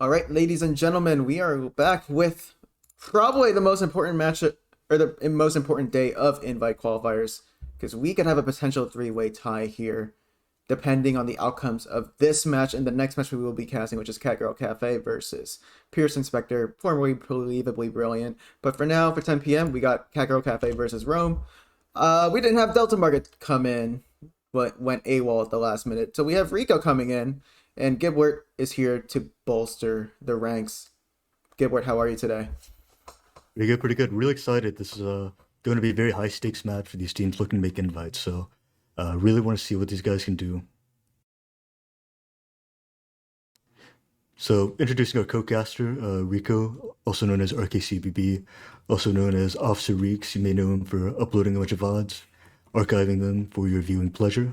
All right, ladies and gentlemen, we are back with probably the most important match or the most important day of invite qualifiers because we could have a potential three-way tie here depending on the outcomes of this match and the next match we will be casting, which is Catgirl Cafe versus Pearson Spectre, formerly Believably Brilliant. But for now, for 10 p.m., we got Catgirl Cafe versus Rome. We didn't have Delta Market come in, but went AWOL at the last minute. So we have Rico coming in, and Giblert is here to bolster the ranks. Giblert, how are you today? Pretty good, pretty good. Really excited. This is going to be a very high stakes match for these teams looking to make invites. So, really want to see what these guys can do. So, introducing our co-caster, Rico, also known as RKCBB, also known as Officer Reeks. You may know him for uploading a bunch of VODs, archiving them for your viewing pleasure.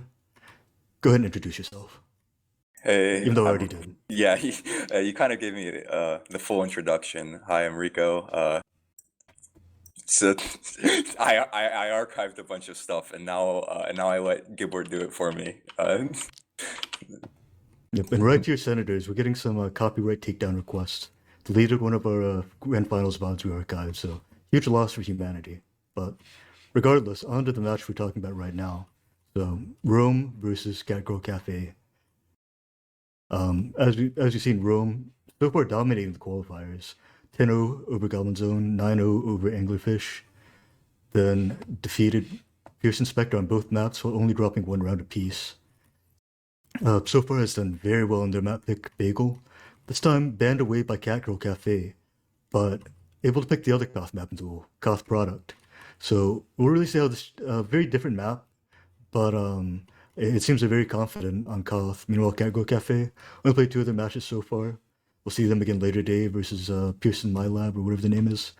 Go ahead and introduce yourself, Hey, even though I already did. yeah, you kind of gave me the full introduction. Hi, I'm Rico. So I archived a bunch of stuff, and now I let Gibbard do it for me. Yep, and right to your senators, we're getting some copyright takedown requests. Deleted one of our grand finals VODs we archived, so huge loss for humanity. But regardless, on to the match we're talking about right now. So Rome versus Catgirl Cafe. As you've seen, Rome so far dominating the qualifiers. 10-0 over Goblin Zone, 9-0 over Anglerfish, then defeated Pearson Spectre on both maps while only dropping one round apiece. So far has done very well in their map pick Bagel, this time banned away by Catgirl Cafe, but able to pick the other Koth map into a Koth product. So we'll really see how this very different map, but it seems they're very confident on Koth. Meanwhile, Catgirl Cafe only played two other matches so far. We'll see them again later today versus Pearson My Lab or whatever the name is.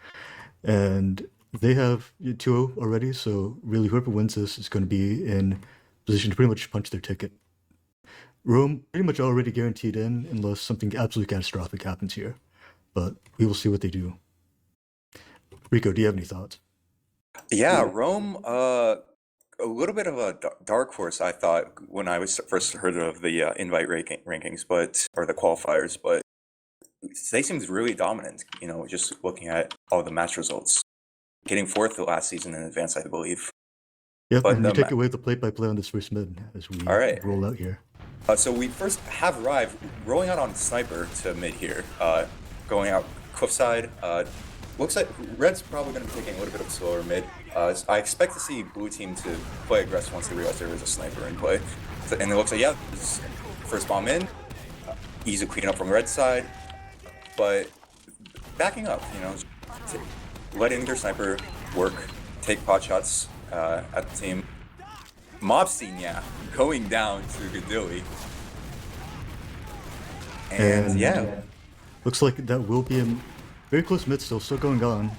And they have 2-0 already, so really whoever wins this is going to be in position to pretty much punch their ticket. Rome pretty much already guaranteed in unless something absolutely catastrophic happens here. But we will see what they do. Rico, do you have any thoughts? Yeah, Rome, a little bit of a dark horse, I thought, when I was first heard of the invite rankings, or the qualifiers, but they seemed really dominant, just looking at all the match results. Getting fourth the last season in advance, I believe. Yep, But and we take away the play-by-play on this first mid as we All right. roll out here. So we first have Rive rolling out on Sniper to mid here, going out cliffside. Looks like Red's probably going to be taking a little bit of a slower mid. I expect to see Blue team to play aggressive once they realize there is a Sniper in play. And it looks like, yeah, this is first bomb in, easy cleanup from Red side, but backing up, letting their Sniper work, take pot shots at the team. Mobstein, yeah, going down to Gadilly. And yeah. Looks like that will be a very close mid still going on.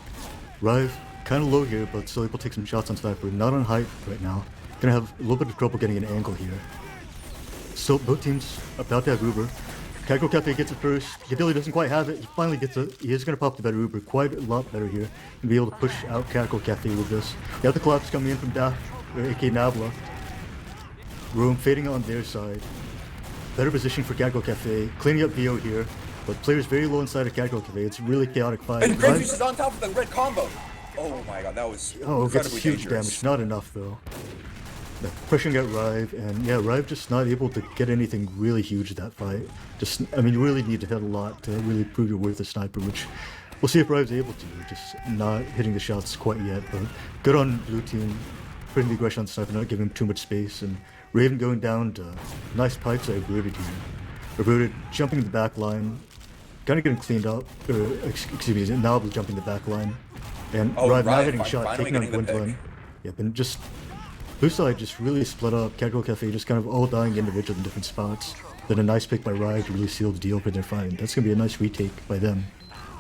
Rive kind of low here, but still able to take some shots on Sniper. Not on height right now. Gonna have a little bit of trouble getting an angle here. Still, both teams about to have Uber. Catgirl Cafe gets it first. Gadilly doesn't quite have it. He finally gets it. He is going to pop the better Uber. Quite a lot better here. And be able to push out Catgirl Cafe with this. You have the collapse coming in from Daft, or AK Nabla. Rome fading on their side. Better position for Catgirl Cafe. Cleaning up VO here. But players very low inside of Catgirl Cafe. It's a really chaotic fight. And Greyfish is on top of the red combo. Oh my god, that was incredibly huge dangerous. damage. Not enough though. Pushing out Rive, and yeah, Rive just not able to get anything really huge in that fight. You really need to hit a lot to really prove your worth as Sniper, which we'll see if Rive's able to. Just not hitting the shots quite yet, but good on Blue team, putting the aggression on Sniper, not giving him too much space, and Raven going down to nice pipes by Averted here. Averted jumping the back line, kind of getting cleaned up, excuse me, now jumping the back line, and Rive not hitting shot, taking out Gwendolyn. Yep, and just Blue side just really split up. Catgirl Cafe just kind of all dying individually in different spots. Then a nice pick by Rive to really seal the deal for their fight. That's going to be a nice retake by them.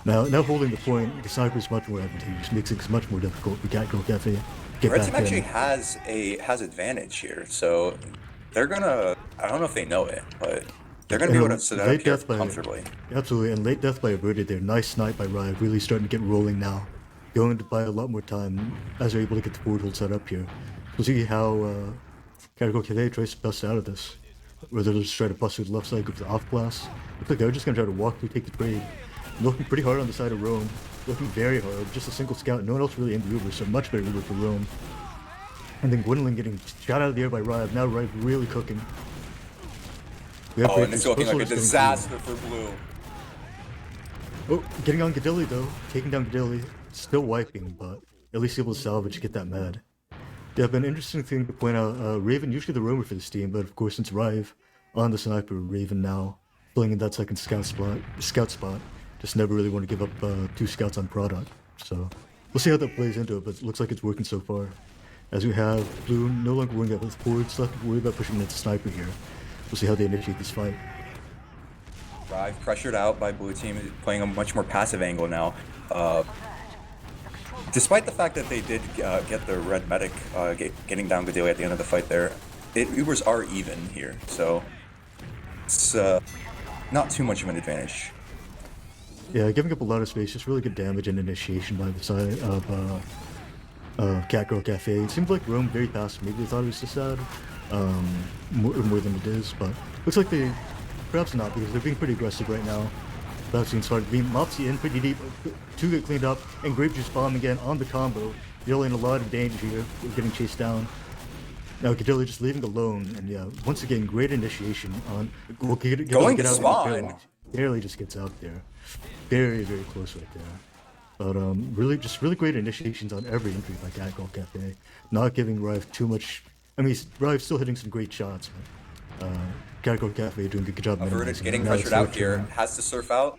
Now holding the point, the Sniper is much more advantageous, makes it much more difficult for Catgirl Cafe. Red team actually has advantage here, so they're gonna. I don't know if they know it, but they're gonna be able to sit up here comfortably. Absolutely, and late death by Averted there. Nice snipe by Rive, really starting to get rolling now. Going to buy a lot more time as they're able to get the forward hold set up here. We'll see how Catgirl Cafe tries to bust out of this. Or they'll just try to bust through the left side, go for the off class. Looks like they're just gonna try to walk through, take the trade. Looking pretty hard on the side of Rome. Looking very hard. Just a single scout. No one else really in the Uber, so much better Uber for Rome. And then Gwendolyn getting shot out of the air by Rive. Now Rive really cooking. Oh, and it's looking like a disaster for Blue. Oh, getting on Gadilli though. Taking down Gadilli. Still wiping, but at least able to salvage, get that med. Yeah, but an interesting thing to point out, Raven, usually the roamer for this team, but of course since Rive on the sniper, Raven now filling in that second scout spot. Just never really want to give up 2 scouts on product. So we'll see how that plays into it, but it looks like it's working so far. As we have Blue no longer worrying about his forwards, left to worry about pushing into sniper here. We'll see how they initiate this fight. Rive pressured out by Blue team, playing a much more passive angle now. Despite the fact that they did get the red medic getting down Gadilli at the end of the fight there, Ubers are even here, so it's not too much of an advantage. Yeah, giving up a lot of space, just really good damage and initiation by the side of Catgirl Cafe. It seems like Rome very passive. Maybe they thought it was just sad, more than it is, but looks like they, perhaps not, because they're being pretty aggressive right now. That seems hard. Being Mopsy in pretty deep, 2 get cleaned up, and Grape Juice bomb again on the combo, dealing a lot of danger here, getting chased down. Now Gadilli just leaving alone, and yeah, once again, great initiation on Going to spawn. Barely just gets out there. Very, very close right there. But really great initiations on every entry by Catgirl Cafe. Not giving Rive too much. I mean, Rive's still hitting some great shots, but Catgirl Cafe doing a good job. Averted getting pressured out here, has to surf out.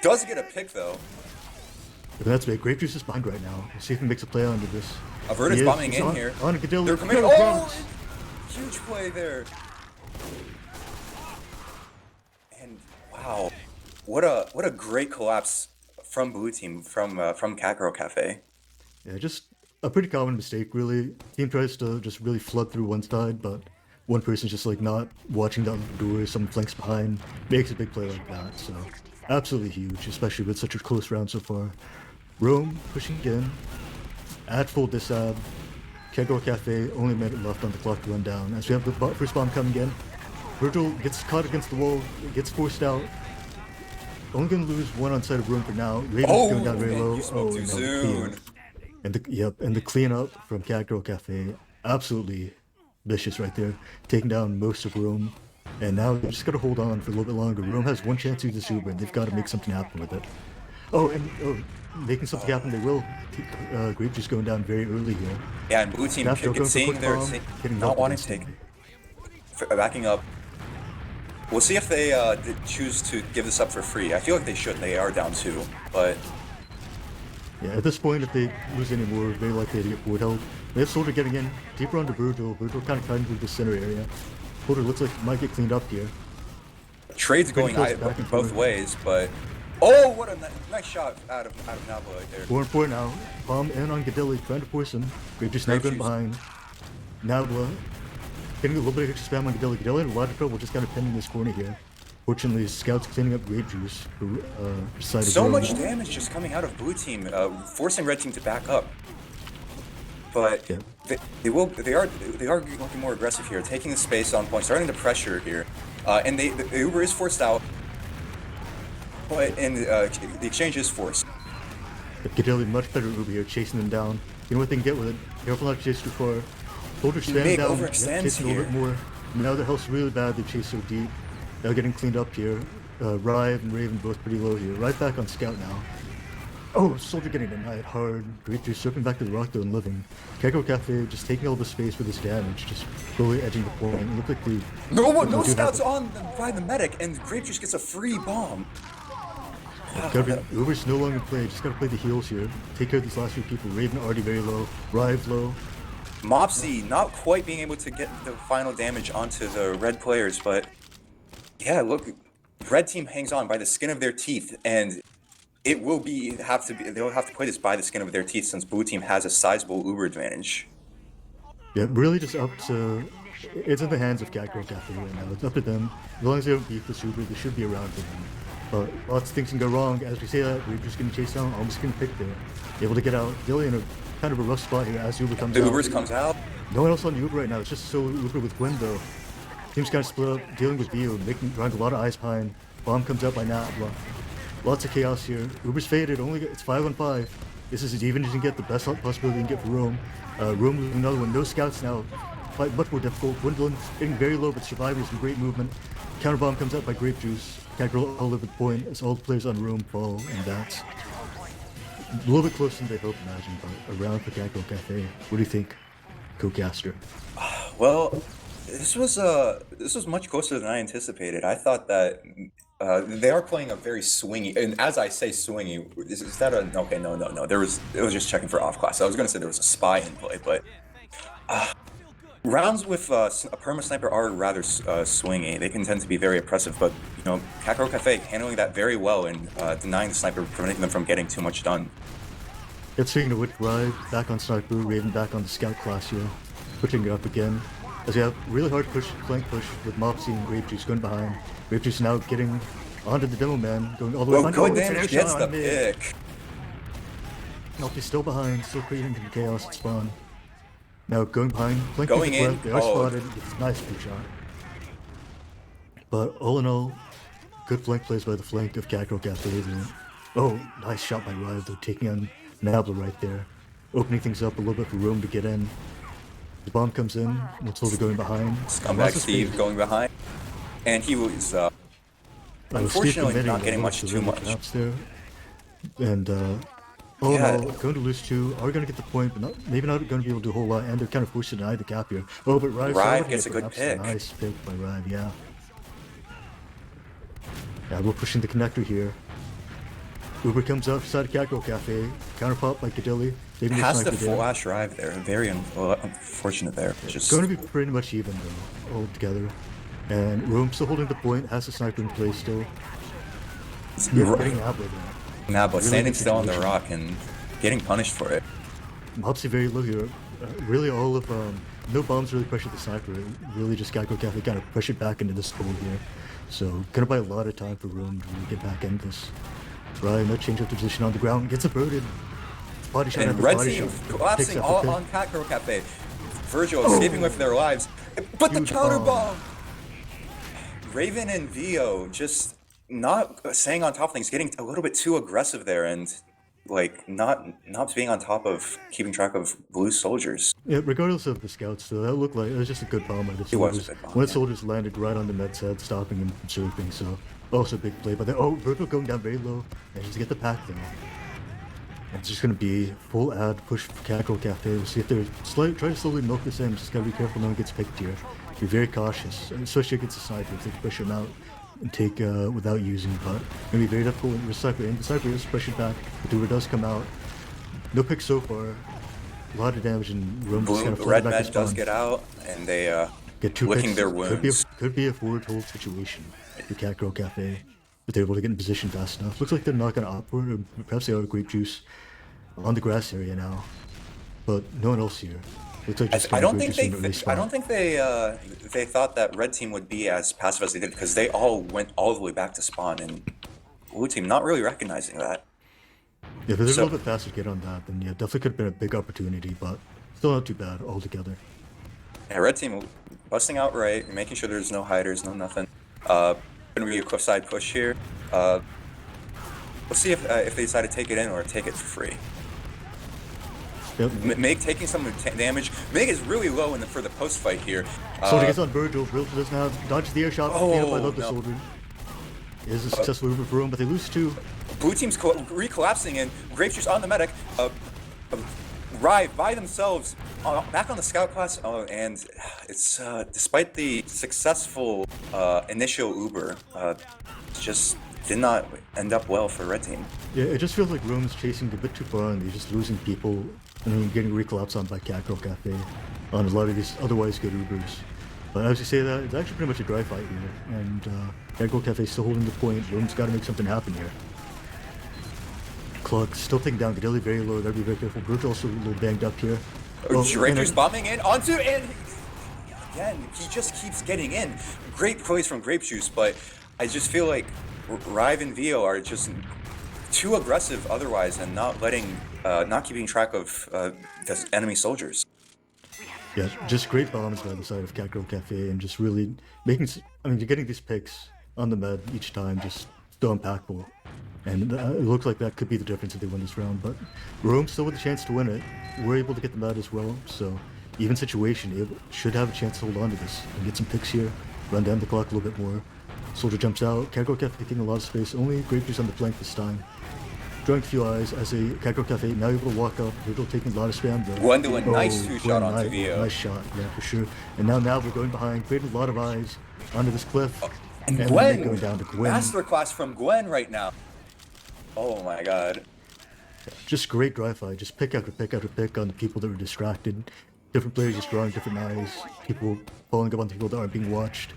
Does get a pick though. But that's big. Grape Juice is behind right now. We'll see if he makes a play onto this. Averted's bombing in here. On Gadilli. They're coming. Oh! Huge play there. And wow, what a great collapse from Blue team, from Catgirl Cafe. Yeah, just a pretty common mistake, really. Team tries to just really flood through one side, but one person's just like not watching down the door, someone flanks behind, makes a big play like that. So absolutely huge, especially with such a close round so far. Rome pushing again, at full disab. Catgirl Cafe, only a minute left on the clock to run down. As we have the first bomb coming in, Virgil gets caught against the wall, gets forced out. Only gonna lose 1 on side of Rome for now. Raven's going down very low. You spoke too soon. And the cleanup from Catgirl Cafe, absolutely vicious right there, taking down most of Rome. And now they just gotta hold on for a little bit longer. Rome has 1 chance to use the super, and they've got to make something happen with it. Making something happen, they will. Grape just going down very early here. Yeah, and Blue team seeing their not wanting to take, backing up. We'll see if they choose to give this up for free. I feel like they should. They are down 2, but yeah, at this point, if they lose any more, very likely to get forward held. They have Soldier getting in deeper onto Virgil. Virgil kind of cutting through the center area. Soldier looks like he might get cleaned up here. Trade's going both ways, but oh, what a nice shot out of Nabla right there. 4-4 now. Bomb in on Gadilli, trying to force him. Grape just now going behind. Nabla getting a little bit of extra spam on Gadilli. Gadilli in a lot of trouble, just kind of pinning this corner here. Fortunately, Scout's cleaning up Grape Juice for side of so much damage just coming out of Blue team, forcing Red team to back up. But yeah. they are looking more aggressive here, taking the space on point, starting to pressure here, and the Uber is forced out. But the exchange is forced. Gadilli much better Uber here, chasing them down. You know what they can get with it? Careful not to chase too far. Soldier standing down, chasing a little bit more. Now their health's really bad, they chase so deep. Now getting cleaned up here. Rive and Raven both pretty low here. Right back on Scout now. Oh, Soldier getting denied hard. Great Juice circling back to the rock though and living. Catgirl Cafe just taking all the space with his damage, just slowly edging the point. It looked like the no scouts on by the medic, and Grape Juice gets a free bomb. Uber's no longer play, just gotta play the heals here. Take care of these last few people. Raven already very low, Rive low. Mopsy not quite being able to get the final damage onto the red players, but yeah, look, red team hangs on by the skin of their teeth, and it will they'll have to play this by the skin of their teeth since blue team has a sizable Uber advantage. Yeah, really just up to, it's in the hands of Catgirl Cafe right now. It's up to them. As long as they don't beat the Uber, they should be around for them. But lots of things can go wrong. As we say that, we're just getting chased down, almost getting picked there. Able to get out. Really in a kind of a rough spot here as Uber comes out. The Ubers comes out. No one else on the Uber right now. It's just so Uber with Gwen though. Teams kind of split up, dealing with Vio, drawing a lot of eyes behind. Bomb comes up by Nabla. Lots of chaos here. Uber's faded, it's 5 on 5. This is as even as you can get, the best possibility you can get for Rome. Rome losing another one, no scouts now. Fight much more difficult. Gwendolyn getting very low, but survivors some great movement. Counterbomb comes up by Grape Juice. Catgirl all over the point as all the players on Rome fall, and that's a little bit closer than they hoped, imagine, but around for Catgirl Cafe. What do you think, co-caster? Well, this was much closer than I anticipated. I thought that they are playing a very swingy, and as I say swingy, is that a okay? No. It was just checking for off class. I was gonna say there was a spy in play, but rounds with a perma sniper are rather swingy. They can tend to be very oppressive, but you know, Catgirl Cafe handling that very well and denying the sniper, preventing them from getting too much done. It's speaking of which, Rive back on sniper, Raven back on the scout class here, pushing it up again. As we have really hard push, flank push with Mopsy and Grape Juice going behind. Grape Juice now getting onto the demo man, going all the way behind. Good damage gets the pick. Mopsy's still behind, still creating chaos at spawn. Now going behind, flanking Going the in. they are spotted. It's a nice big shot. But all in all, good flank plays by the flank of Catgirl Cafe. Oh, nice shot by Rive though, taking on Nabla right there. Opening things up a little bit for room to get in. The bomb comes in, Matilda going behind. Scumbag Steve going behind. And he was unfortunately not getting too much. There. And all in all, going to lose 2, are going to get the point, but maybe not going to be able to do a whole lot, and they're kind of forced to deny the cap here. Oh, but Rive gets a good pick. Nice pick by Rive, yeah. Yeah, we're pushing the connector here. Uber comes up beside Catgirl Cafe, counter pop by Cadilli. Has to flash Rive there. Very unfortunate there. It's going to be pretty much even though, all together. And Rome still holding the point, has the sniper in play still. Getting Nabla standing still on the rock and getting punished for it. Mopsy very low here. Really all of, no bombs really pressured the sniper. Really just Catgirl Cafe kind of pressured back into this hole here. So gonna buy a lot of time for Rome to really get back into this. Ryan, no change up the position on the ground, gets averted. Body shot and red team collapsing all on Catgirl Cafe. Virgil escaping with their lives. But the counter bomb! Raven and Vio just not staying on top of things, getting a little bit too aggressive there and like not being on top of keeping track of blue soldiers. Yeah, regardless of the scouts though, that looked like it was just a good bomb by the soldiers. It was a good bomb, One of the soldiers landed right on the med's head, stopping him from surfing, so also a big play. But then, Virgil going down very low, and just get the pack there. It's just going to be full ad push for Catgirl Cafe. We'll see if they're try to slowly milk this in. Just got to be careful no one gets picked here. Be very cautious, especially against the sniper. If they push him out and take without using, but it's going to be very difficult with the sniper. And the sniper is pushing back. The Dura does come out. No pick so far. A lot of damage, and Rome just kind of red med does get out, and they get 2 licking picks. Their wounds. Could be a forward hold situation for Catgirl Cafe. If they're able to get in position fast enough. Looks like they're not going to opt for it, or perhaps they are Grape Juice on the grass area now, but no one else here. Looks like I don't think they thought that red team would be as passive as they did, because they all went all the way back to spawn, and blue team not really recognizing that. Yeah, if they're a little bit faster to get on that, then yeah, definitely could have been a big opportunity, but still not too bad altogether. Yeah, red team busting out right, making sure there's no hiders, no nothing. Gonna be a cliffside push here. Let's see if they decide to take it in or take it for free. Yep. Meg taking some damage. Meg is really low for the post fight here. Soldier gets on Virgil. Virgil doesn't have dodges the air shot. I love the soldier. It is a successful move for room, but they lose 2. Blue team's recollapsing and Grape Juice on the medic. Rive by themselves back on the scout class, and it's despite the successful initial Uber, just did not end up well for red team. Yeah, it just feels like Rome's chasing a bit too far, and they're just losing people, and then getting recollapsed on by Catgirl Cafe on a lot of these otherwise good Ubers. But as you say that, it's actually pretty much a dry fight here, and Catgirl Cafe still holding the point. Rome's got to make something happen here. Cluck still taking down Cadilli very low. Gotta be very careful. Brute also a little banged up here. Rangers bombing in onto, and again he just keeps getting in. Great plays from Grape Juice, but I just feel like Rive and Vio are just too aggressive otherwise, and not keeping track of the enemy soldiers. Yeah, just great bombs by the side of Catgirl Cafe and just really making. I mean, you're getting these picks on the med each time, just so impactful. And it looks like that could be the difference if they win this round. But Rome still with a chance to win it. We're able to get the med as well, so even situation, should have a chance to hold on to this and get some picks here, run down the clock a little bit more. Soldier jumps out. Catgirl Cafe taking a lot of space. Only Grapefruit's on the flank this time. Drawing a few eyes as a Catgirl Cafe now able to walk up. Riddle taking a lot of spam though. Gwendolyn, nice two-shot onto Vio. Nice shot, yeah, for sure. And now we're going behind, creating a lot of eyes onto this cliff. And Gwen, going down to Gwen. Masterclass from Gwen right now. Oh my god. Just great drive fight. Just pick after pick after pick on the people that were distracted. Different players just drawing different eyes. People following up on people that aren't being watched.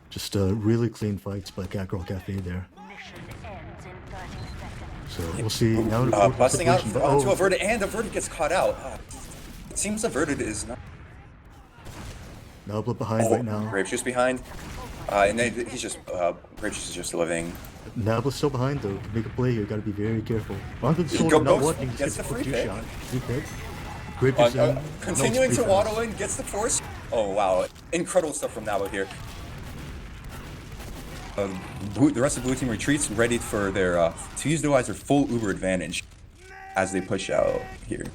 Just really clean fights by Catgirl Cafe there. So we'll see. Now busting out onto Averted, and Averted gets caught out. It seems Averted is not. Nabla behind right now. Grapejuice behind. And then he's just Grapejuice is just living. Nabla's still behind though. To make a play here, gotta be very careful. Onto the soldier, not watching, just gets the free shot. Free pick. Grapejuice continuing to waddle in, gets the force. Oh wow, incredible stuff from Nabla here. The rest of the blue team retreats, ready for their to utilize their full Uber advantage as they push out here.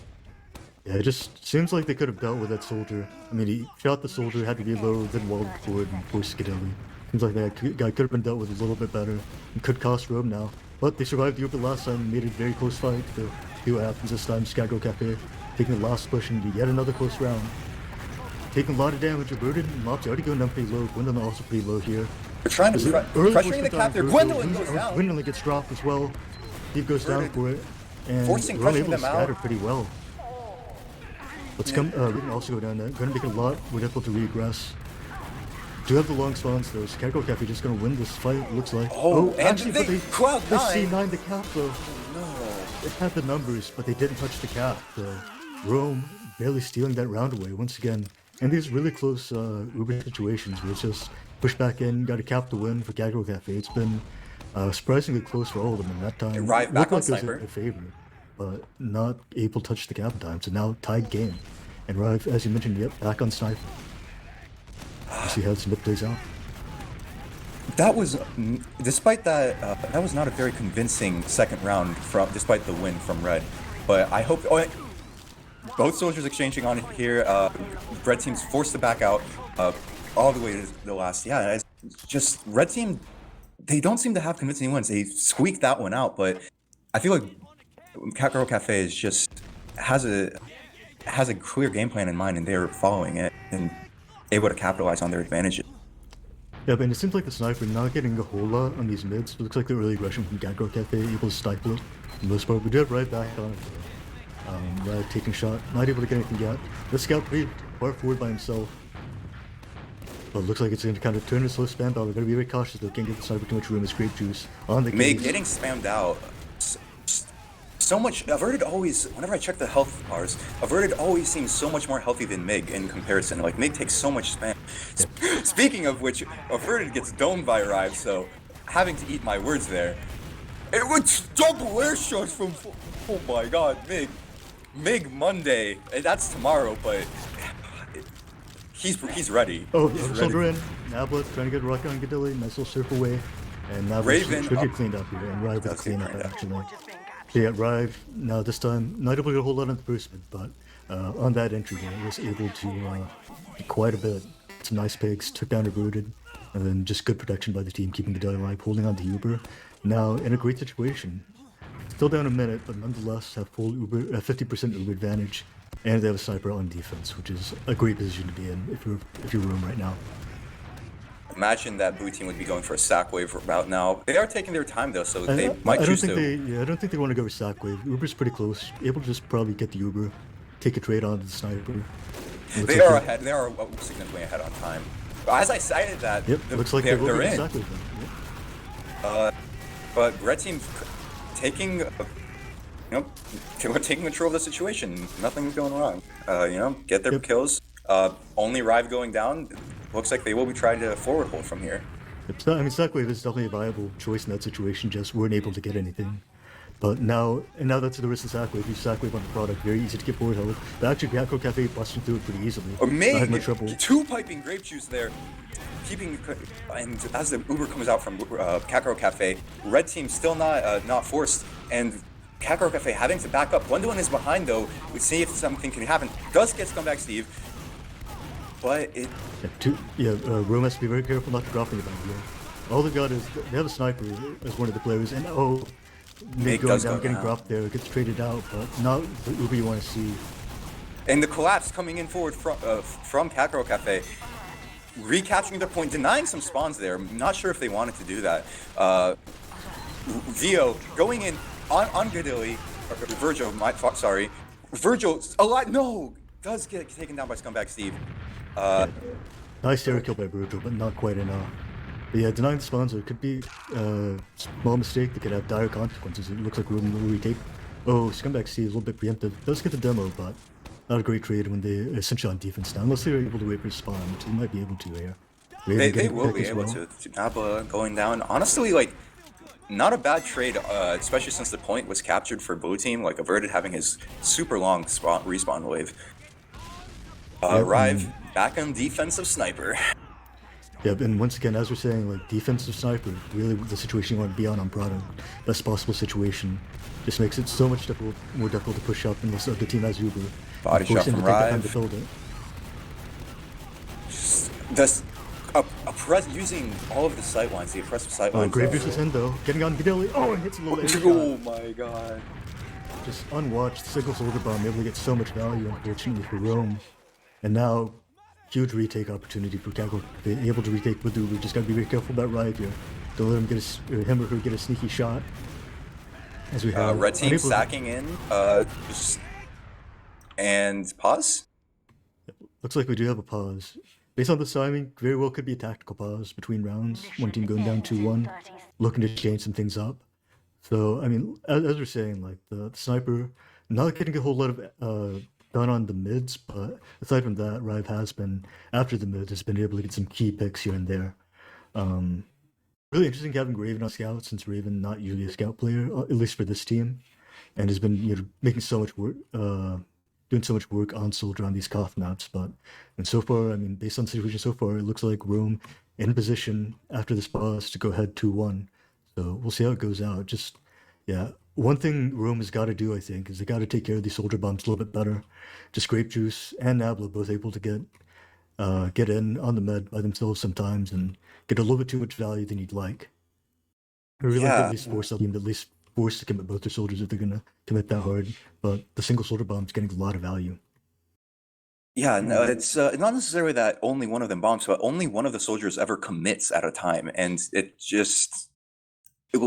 Yeah, it just seems like they could have dealt with that soldier. I mean, he shot the soldier, had to reload, then walled forward and forced Skidilli. Seems like that guy could have been dealt with a little bit better and could cost Rome now. But they survived the Uber last time and made it a very close fight. So see what happens this time. Catgirl Cafe taking the last push into yet another close round. Taking a lot of damage. Averted and Mopsy already going down pretty low. Gwendolyn also pretty low here. They're trying to pressuring the cap there. Gwendolyn goes down. Gwendolyn gets dropped as well. Steve goes down for it. And forcing we're able pressuring to them scatter out. pretty well. Let's come. We can also go down there. Going to make it a lot more difficult to regress. Do have the long spawns though. So Catgirl Cafe just going to win this fight. Looks like. And actually, they they Cloud9 C9 the cap though. It had the numbers, but they didn't touch the cap. So Rome barely stealing that round away once again. And these really close Uber situations where it's just push back in, got to cap the win for Catgirl Cafe. It's been surprisingly close for all of them in that time. Arrive back on Looked like it Sniper. was a favor, but not able to touch the cap in time. So now tied game. And Rive, as you mentioned, yep, back on Sniper. You see how this mid plays out. That was, despite that, that was not a very convincing second round despite the win from Red. But I hope. Both soldiers exchanging on here. Red team's forced to back out all the way to the last. Yeah, it's just Red team. They don't seem to have convincing wins. They squeaked that one out, but I feel like Catgirl Cafe is just has a clear game plan in mind, and they're following it and able to capitalize on their advantages. Yeah, but it seems like the Sniper not getting a whole lot on these mids. It looks like they're really rushing from Catgirl Cafe, able to snipe it for the most part. We do have right back on it. Right, taking shot, not able to get anything yet. The scout pretty far forward by himself. But it looks like it's going to kind of turn into slow spam battle. We're going to be very cautious though, can't give the Sniper too much room. It's Grapejuice on the Mig getting spammed out. So much. Averted always, whenever I check the health bars, Averted always seems so much more healthy than Mig in comparison. Like, Mig takes so much spam. Yep. Speaking of which, Averted gets domed by Rive, so having to eat my words there. It was double air shots from. Oh my god, Mig Monday. That's tomorrow, but he's ready. Oh, he's soldier in. Nabla trying to get rocket on Gadilli. Nice little surf away. And Nabla should get cleaned up here. And Rive will clean up actually. So yeah, Rive now this time not able to get a whole lot on the burst, but on that entry there was able to do quite a bit. Some nice pigs, took down a rooted, and then just good protection by the team, keeping the Gadilli alive, holding on to Uber. Now in a great situation. Still down a minute, but nonetheless have full Uber, 50% Uber advantage, and they have a Sniper on defense, which is a great position to be in if you're Rome right now. Imagine that blue team would be going for a sack wave route now. They are taking their time though, so they might choose to. I don't think they want to go for sack wave. Uber's pretty close, able to just probably get the Uber, take a trade onto the Sniper. They are ahead. They are significantly ahead on time. As I cited that, yep, looks like they're in. Sack wave then. Yep. But Red team taking, taking control of the situation. Nothing's going wrong. Get their kills. Only Rive going down. Looks like they will be trying to forward hold from here. I mean, Sackwave is definitely a viable choice in that situation. Just weren't able to get anything. But now that's the risk of sack wave. You sack wave on the product, very easy to get forward health. But actually, Reako Cafe busting through it pretty easily. Or Not having much trouble. two piping grape juice there. Keeping, and as the Uber comes out from Catgirl Cafe, red team still not forced, and Catgirl Cafe having to back up. Gwendolyn is behind though. We see if something can happen. Does get Scumbag Steve, but it. Rome has to be very careful not to drop anybody here. All they've got is they have a sniper as one of the players, and Nick going down, getting dropped there, gets traded out, but not the Uber you want to see. And the collapse coming in forward from Catgirl Cafe. Recapturing their point, denying some spawns there. I'm not sure if they wanted to do that. Vio going in on Gadilli, Virgil, sorry. Virgil, alive, no! Does get taken down by Scumbag Steve. Nice air kill by Virgil, but not quite enough. But yeah, denying the spawns there could be a small mistake that could have dire consequences. It looks like Ruben will retake. Oh, Scumbag Steve is a little bit preemptive. Does get the demo, but not a great trade when they're essentially on defense now, unless they're able to wait for a spawn, which they might be able to here. They will be able to. Naba going down. Honestly, like, not a bad trade, especially since the point was captured for blue team, like Averted having his super long respawn wave. Rive back on defensive sniper. Yep, and once again, as we're saying, like, defensive sniper, really the situation you want to be on product. Best possible situation. Just makes it so much more difficult to push up unless the team has Uber. Body shot from Rive. Using all of the sightlines, the oppressive sightlines. Grave's is in though, getting on Gadilli. Oh, and hits a little air Oh my god. Just unwatched, single soldier bomb, able to get so much value, unfortunately, for Rome. And now, huge retake opportunity for Catgirl. They're able to retake with Uber. Just gotta be very careful about Rive here. Don't let him get him or her get a sneaky shot. As we have red team sacking in, and pause? Looks like we do have a pause. Based on the timing, very well could be a tactical pause between rounds. One team going down 2-1, looking to change some things up. So, I mean, as we're saying, like, the sniper, not getting a whole lot of done on the mids, but aside from that, Rive has been, after the mids, has been able to get some key picks here and there. Really interesting having Raven on scout, since Raven not usually a scout player, at least for this team, and has been making so much work, doing so much work on Soldier on these Koth maps. And so far, I mean, based on the situation so far, it looks like Rome in position after this pause to go ahead 2-1. So we'll see how it goes out. Just, yeah, one thing Rome has got to do, I think, is they got to take care of these soldier bombs a little bit better. Just Grape Juice and Nabla both able to get in on the med by themselves sometimes and get a little bit too much value than you'd like. I really like at least force a team at least forced to commit both their soldiers if they're gonna commit that hard. But the single soldier bomb's getting a lot of value. Yeah, no, it's not necessarily that only one of them bombs, but only one of the soldiers ever commits at a time, and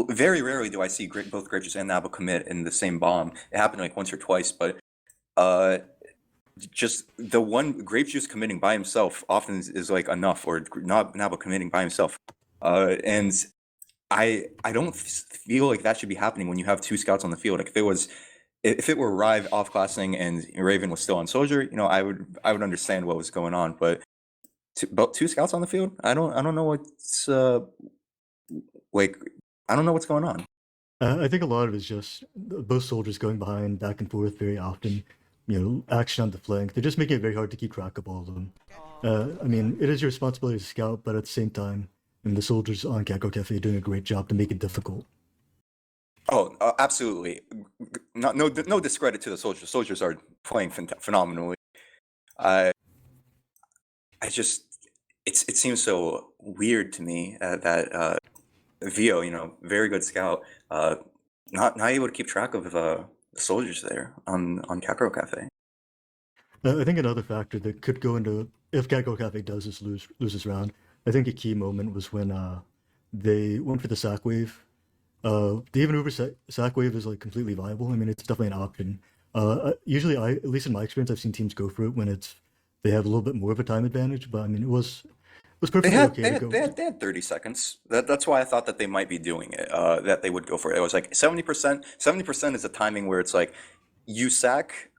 very rarely do I see both Grape Juice and Nabla commit in the same bomb. It happened like once or twice, but just the one Grape Juice committing by himself often is like enough, or not Nabla committing by himself, and I don't feel like that should be happening when you have two scouts on the field. Like if it were Rive off-classing and Raven was still on Soldier, I would understand what was going on. But two scouts on the field, I don't know what's I don't know what's going on. I think a lot of it is just both soldiers going behind, back and forth very often. Action on the flank. They're just making it very hard to keep track of all of them. I mean, it is your responsibility as a scout, but at the same time, the soldiers on Catgirl Cafe are doing a great job to make it difficult. Oh, absolutely. No discredit to the soldiers. The soldiers are playing phenomenally. It seems so weird to me that Vio, very good scout, not able to keep track of the soldiers there on Catgirl Cafe. I think another factor that could go into if Catgirl Cafe does lose this round, I think a key moment was when they went for the sack wave. The even Uber sack wave is like completely viable. I mean, it's definitely an option. Usually, at least in my experience, I've seen teams go for it when they have a little bit more of a time advantage. But I mean, it was perfectly okay to go. They had 30 seconds. That's why I thought that they might be doing it. That they would go for it. It was like 70%. 70% is a timing where it's like you sack.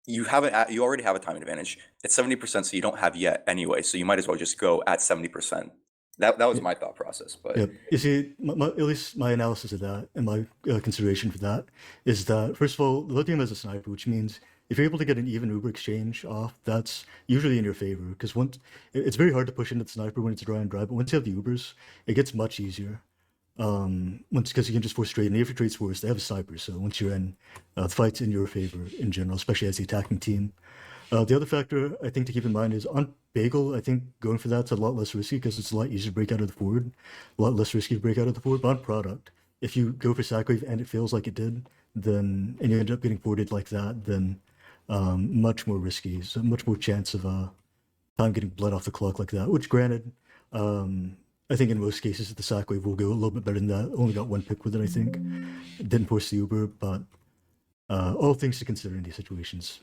You already have a time advantage. It's 70%, so you don't have yet anyway. So you might as well just go at 70%. That was my thought process, but Yep. You see, at least my analysis of that and my consideration for that is that, first of all, the lithium is a sniper, which means if you're able to get an even Uber exchange off, that's usually in your favor. Because once it's very hard to push into the sniper when it's dry and dry, but once you have the Ubers, it gets much easier. Once because you can just force straight, and if your trade's forced, they have a sniper. So once you're in, the fight's in your favor in general, especially as the attacking team. The other factor I think to keep in mind is on Bagel, I think going for that's a lot less risky because it's a lot easier to break out of the forward, a lot less risky to break out of the forward. But on Product, if you go for Sackwave and it feels like it did, then and you end up getting forwarded like that, then much more risky. So much more chance of time getting blood off the clock like that. Which granted, I think in most cases the Sackwave will go a little bit better than that. Only got one pick with it, I think. Didn't force the Uber, but all things to consider in these situations.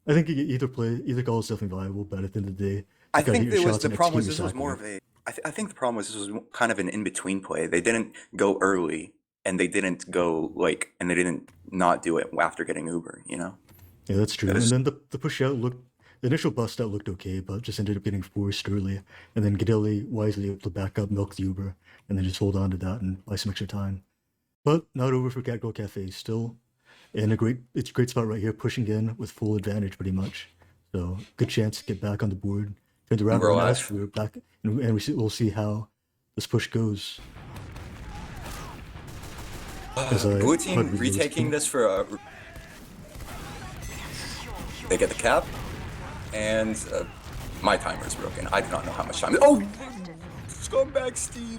I think either call is definitely viable, but at the end of the day, I think the problem was this was more of a. I think the problem was this was kind of an in between play. They didn't go early, and they didn't go and they didn't not do it after getting Uber. You know. Yeah, that's true. And then the push out the initial bust out looked okay, but just ended up getting forced early. And then Gadeli wisely able to back up, milk the Uber, and then just hold on to that and buy some extra time. But not over for Catgirl Cafe. Still in it's a great spot right here, pushing in with full advantage pretty much. So good chance to get back on the board. Turned around we're back, and we'll see how this push goes. Blue team retaking this for they get the cap, and my timer is broken. I do not know how much time. Oh, scumbag Steve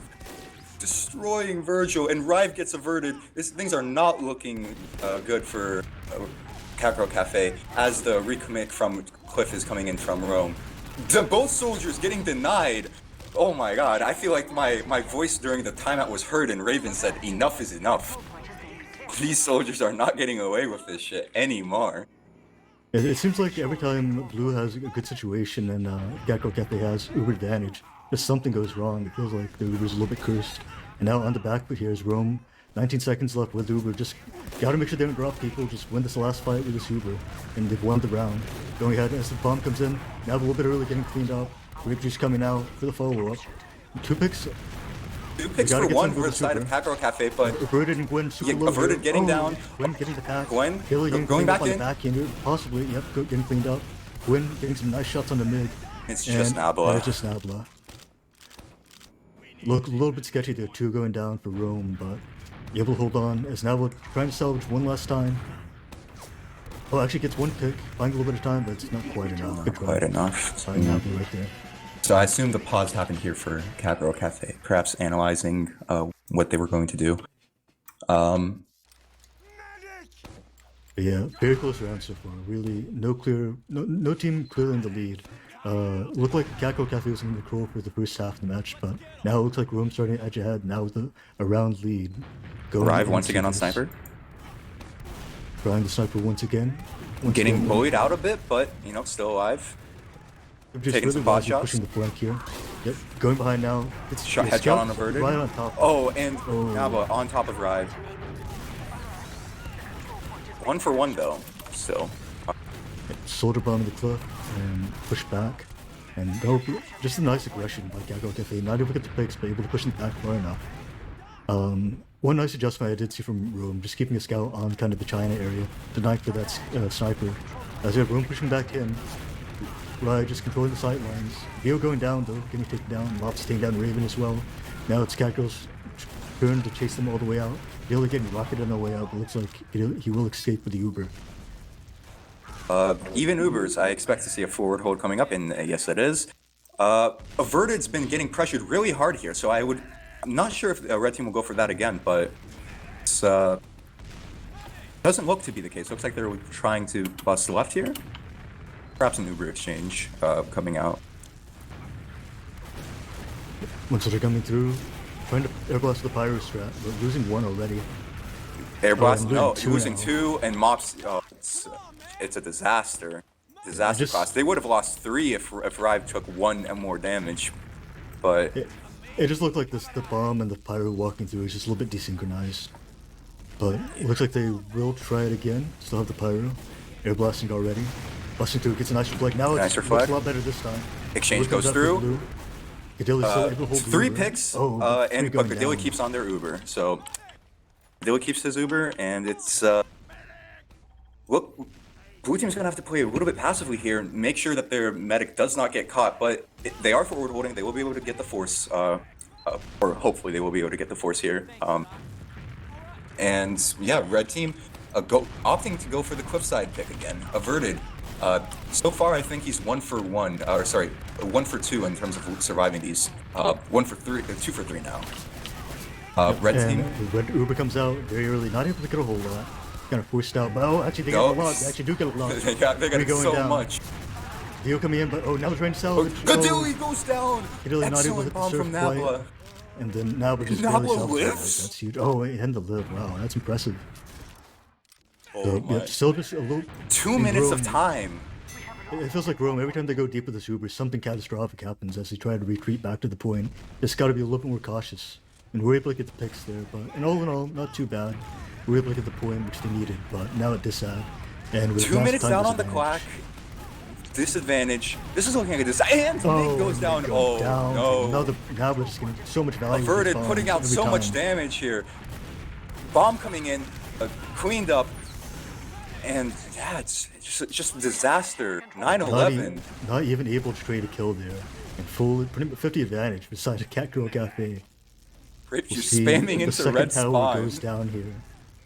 destroying Virgil, and Rive gets averted. Things are not looking good for Catgirl Cafe as the recommit from Cliff is coming in from Rome. Both soldiers getting denied. Oh my god, I feel like my voice during the timeout was heard and Raven said enough is enough. These soldiers are not getting away with this shit anymore. It seems like every time Blue has a good situation and Catgirl Cafe has Uber advantage, just something goes wrong. It feels like the Uber's a little bit cursed. And now on the back foot here is Rome. 19 seconds left with Uber. Just gotta make sure they don't drop people. Just win this last fight with this Uber. And they've won the round. Going ahead as the bomb comes in. Now a little bit early getting cleaned up. Grape Juice coming out for the follow-up. Two picks for one for the side of Catgirl Cafe, but Averted and Gwen super low. Averted getting down. Gwen getting the pack. Gwen going back on in. The back end, possibly, yep, getting cleaned up. Gwen getting some nice shots on the mid. It's just Nabla. It's just Nabla. Look a little bit sketchy there, two going down for Rome, but able to hold on as Nabla trying to salvage one last time. Oh, actually gets one pick, buying a little bit of time, but it's not quite enough. Not quite enough. Sorry, Nabla right there. So I assume the pause happened here for Catgirl Cafe, perhaps analyzing what they were going to do. Yeah, very close round so far. Really, no team clearly in the lead. Looked like Catgirl Cafe was in the control for the first half of the match, but now it looks like Rome's starting to edge ahead. Now with a round lead. Rive once again on sniper. Trying the sniper once again. Getting bullied out a bit, but still alive. Taking some pot shots. Pushing the flank here. Yep, going behind now. It's headshot on averted. Right on top. Oh, and Nabla on top of Rive. 1 for 1 though, still. Soldier bomb the cliff and push back. And just a nice aggression by Catgirl Cafe. Not able to get the picks, but able to push them back far enough. One nice adjustment I did see from Rome, just keeping a scout on kind of the China area, denying for that sniper. As you have Rome pushing back in, Rive just controlling the sight lines. Vio going down though, getting taken down. Lop's taking down Raven as well. Now it's Catgirl's turn to chase them all the way out. Vio getting rocketed on the way out, but looks like he will escape with the Uber. Even Ubers, I expect to see a forward hold coming up, and yes it is. Averted's been getting pressured really hard here, so I'm not sure if Red Team will go for that again, but it's doesn't look to be the case. Looks like they're trying to bust left here. Perhaps an Uber exchange coming out. Once they're coming through, trying to airblast the Pyro strat, but losing one already. Airblast, losing two, and Mops, it's a disaster. Disaster cost. They would have lost 3 if Rive took 1 and more damage, but... It just looked like the bomb and the Pyro walking through is just a little bit desynchronized. But it looks like they will try it again. Still have the Pyro. Air blasting already. Busting through, gets a nice reflect. Now it's a lot better this time. Exchange goes through. Cadilly's still able to hold Three Uber. picks, Oh, but going Cadilly down. keeps on their Uber. So Cadilly keeps his Uber, and it's look, blue team's gonna have to play a little bit passively here, make sure that their medic does not get caught. But they are forward holding. They will be able to get the force, or hopefully they will be able to get the force here. And yeah, red team opting to go for the cliffside pick again, averted. So far, I think he's 1 for 1, or sorry, 1 for 2 in terms of surviving these. 1 for 3, 2 for 3 now. Red team. Red Uber comes out very early, not able to get a hold of that. Kind of forced out, but oh, actually they get a lot. They actually do get a lot. they got so down. much. Dio coming in, but now the range salvage. Cadilly goes down. Cadilly not able to hit the Excellent bomb surf from Nabla. flight. And then Nabla just Nabla barely salvages. lives? That's huge. Oh, and the live. Wow, that's impressive. Oh So, my. yeah, still just a little. 2 in minutes Rome, of time. It feels like Rome, every time they go deep with this Uber, something catastrophic happens as they try to retreat back to the point. Just gotta be a little bit more cautious. And we're able to get the picks there, but in all, not too bad. We're able to get the point which they needed, but now at disad. And with 2 massive minutes time down on the disadvantage. clock. Disadvantage. This is looking like a disadvantage. And Oh, Mig goes they down. go Oh down. no. Now now we're just getting so much value. with these Averted, bombs putting out every so much time. damage here. Bomb coming in, cleaned up, and yeah, it's just a disaster. 9-11. Not even able to trade a kill there. And full, pretty much 50 advantage besides a Catgirl Cafe. Grape We'll juice see spamming the into second red tower spawn. goes down here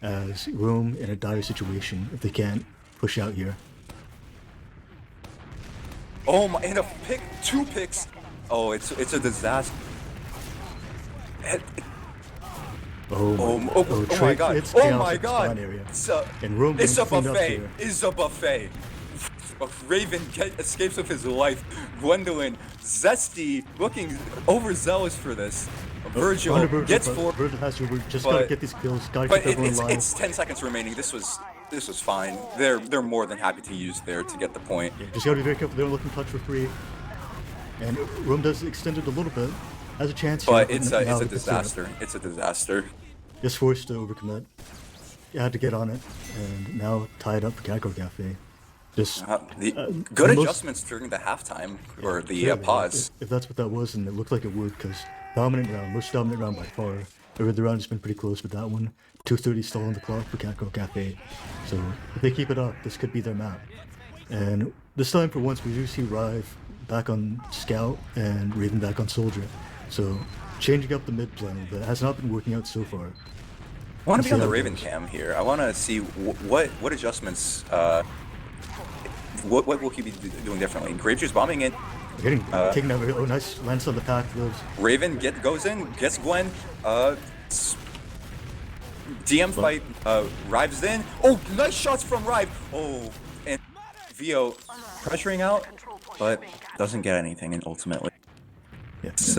as Rome in a dire situation if they can't push out here. Oh my! And a pick, 2 picks. Oh, it's a disaster. Oh my Trade- god! it's Oh chaos my in the spawn god! area. And Rome it's a getting cleaned up buffet. here. It's a buffet. Raven escapes with his life. Gwendolyn, zesty, looking overzealous for this. Virgil Under Virgil, gets but 4. Virgil has to just but- gotta get these kills, gotta But keep everyone alive. it's 10 seconds remaining. This was fine. They're more than happy to use there to get the point. Just gotta be very careful. They don't let them touch for free. And Rome does extend it a little bit. Has a chance. But here, it's now a with the disaster. It's a disaster. setup. Just forced to overcommit. You had to get on it, and now tied up for Catgirl Cafe. Just Good the most- adjustments during the halftime or the yeah, pause. If that's what that was, and it looked like it would, because dominant round, most dominant round by far. The round has been pretty close with that one. 2:30 still on the clock for Catgirl Cafe. So if they keep it up, this could be their map. And this time, for once, we do see Rive back on Scout and Raven back on Soldier. So changing up the mid plan, but it has not been working out so far. I want to see be on the how it Raven goes. cam here. I want to see what adjustments. What will he be doing differently? Grape juice bombing in. Getting taken out. Oh, nice lance on the pack. Lives. Raven goes in, gets Gwen. DM fight. Rive's in. Oh, nice shots from Rive. Oh, and Vio pressuring out, but doesn't get anything, and ultimately, Yeah. it's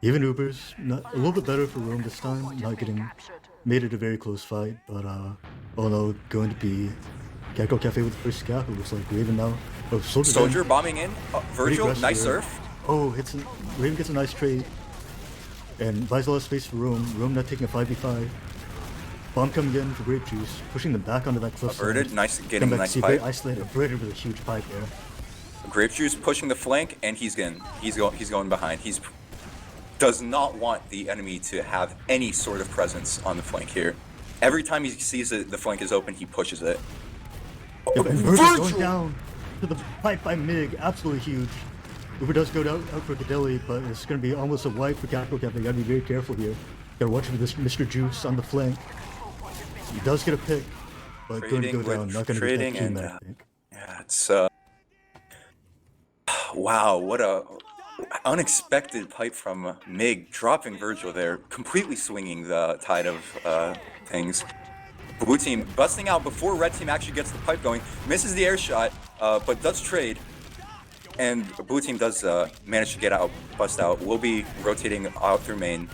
Even Uber's not, a little bit better for Rome this time, not getting made it a very close fight, but oh no, going to be Catgirl Cafe with the first cap. It looks like Raven now. Oh, Soldier bombing in. Pretty Virgil, aggressive nice there. surf. Oh, Raven gets a nice trade, and buys a lot of space for Rome. Rome not taking a 5v5. Bomb coming in for Grape Juice, pushing them back onto that cliff. Averted, nice, getting Come a back, nice see, very pipe. isolated. Averted with a huge pipe there. Grape juice pushing the flank, and he's going behind. Does not want the enemy to have any sort of presence on the flank here. Every time he sees the flank is open, he pushes it. Yeah, but Virgil going down to the pipe by Mig, absolutely huge. Uber does go out for Cadilly, but it's going to be almost a wipe for Catgirl Cafe. You got to be very careful here. Got to watch for this Mr. Juice on the flank. He does get a pick, but going to Trading go down. with Not going to get trading that team, and, I think. Yeah, it's wow, what a unexpected pipe from Mig, dropping Virgil there, completely swinging the tide of things. Blue team busting out before red team actually gets the pipe going, misses the air shot, but does trade, and blue team does manage to get out, bust out. We'll be rotating out through main.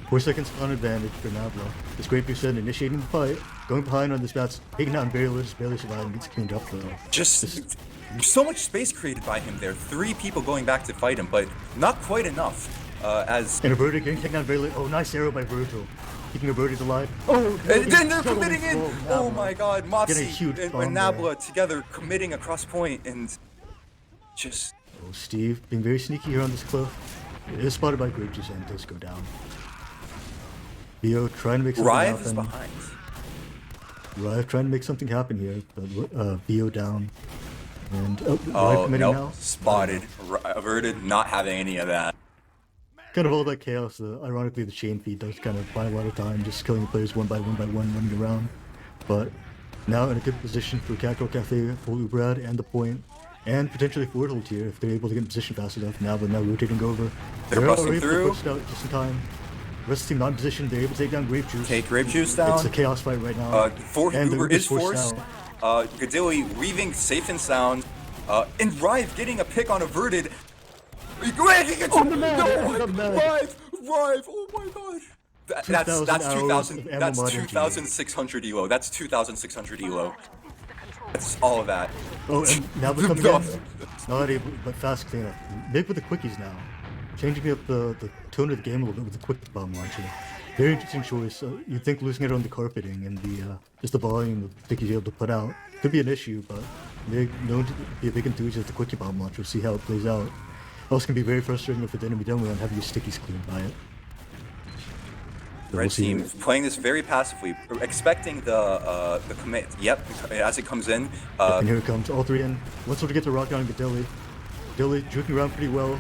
4 seconds on advantage for Nabla. This Great Beast said initiating the fight, going behind on this bats, taking down barely surviving, gets cleaned up though. Just so much space created by him there. 3 people going back to fight him, but not quite enough. As And Averted getting taken down very late. Oh, nice arrow by Virgil. Keeping Averted alive. Oh, and then they're totally committing in. slow Oh Nabla. my God, Getting a Mopsy huge and bomb Nabla together committing across point, and just Oh, Steve being very sneaky here on this cliff. It is spotted by Grape Juice and does go down. Theo trying to make something Rive is happen. behind. Rive trying to make something happen here, but Theo down. And Rive Oh, committing nope. now. Spotted. Averted, not having any of that. Kind of all that chaos. Ironically, the chain feed does kind of buy a lot of time, just killing the players one by one, running around. But now in a good position for Catgirl Cafe, full Uberad, and the point, and potentially forward hold here if they're able to get in position fast enough. Now, but now rotating over. They're busting already through. pushed out just in time. Rest of the team not in position. They're able to take down Grape Juice. Take Grape Juice down. It's a chaos fight right now. And Uber the is Uber's forced. Gadilli weaving safe and sound. And Rive getting a pick on Averted. Oh, the man! No, The man. Rive! Oh my god! That's 2,000. That's 2,600 elo. That's 2,600 elo. That's all of that. Oh, and now we're coming in. Not able, but fast cleanup. Big with the quickies now. Changing up the tone of the game a little bit with the quick bomb launcher. Very interesting choice. You'd think losing it on the carpeting and the just the volume of stickies you're able to put out could be an issue, but they're known to be a big enthusiast of the quickie bomb launcher. We'll see how it plays out. Also, can be very frustrating if it's enemy done with and having your stickies cleared by it. So Red team playing this very passively, expecting the commit. Yep, as it comes in. And here it comes, all three in. Let's sort of get the rock down and get Dilly. Dilly juking around pretty well.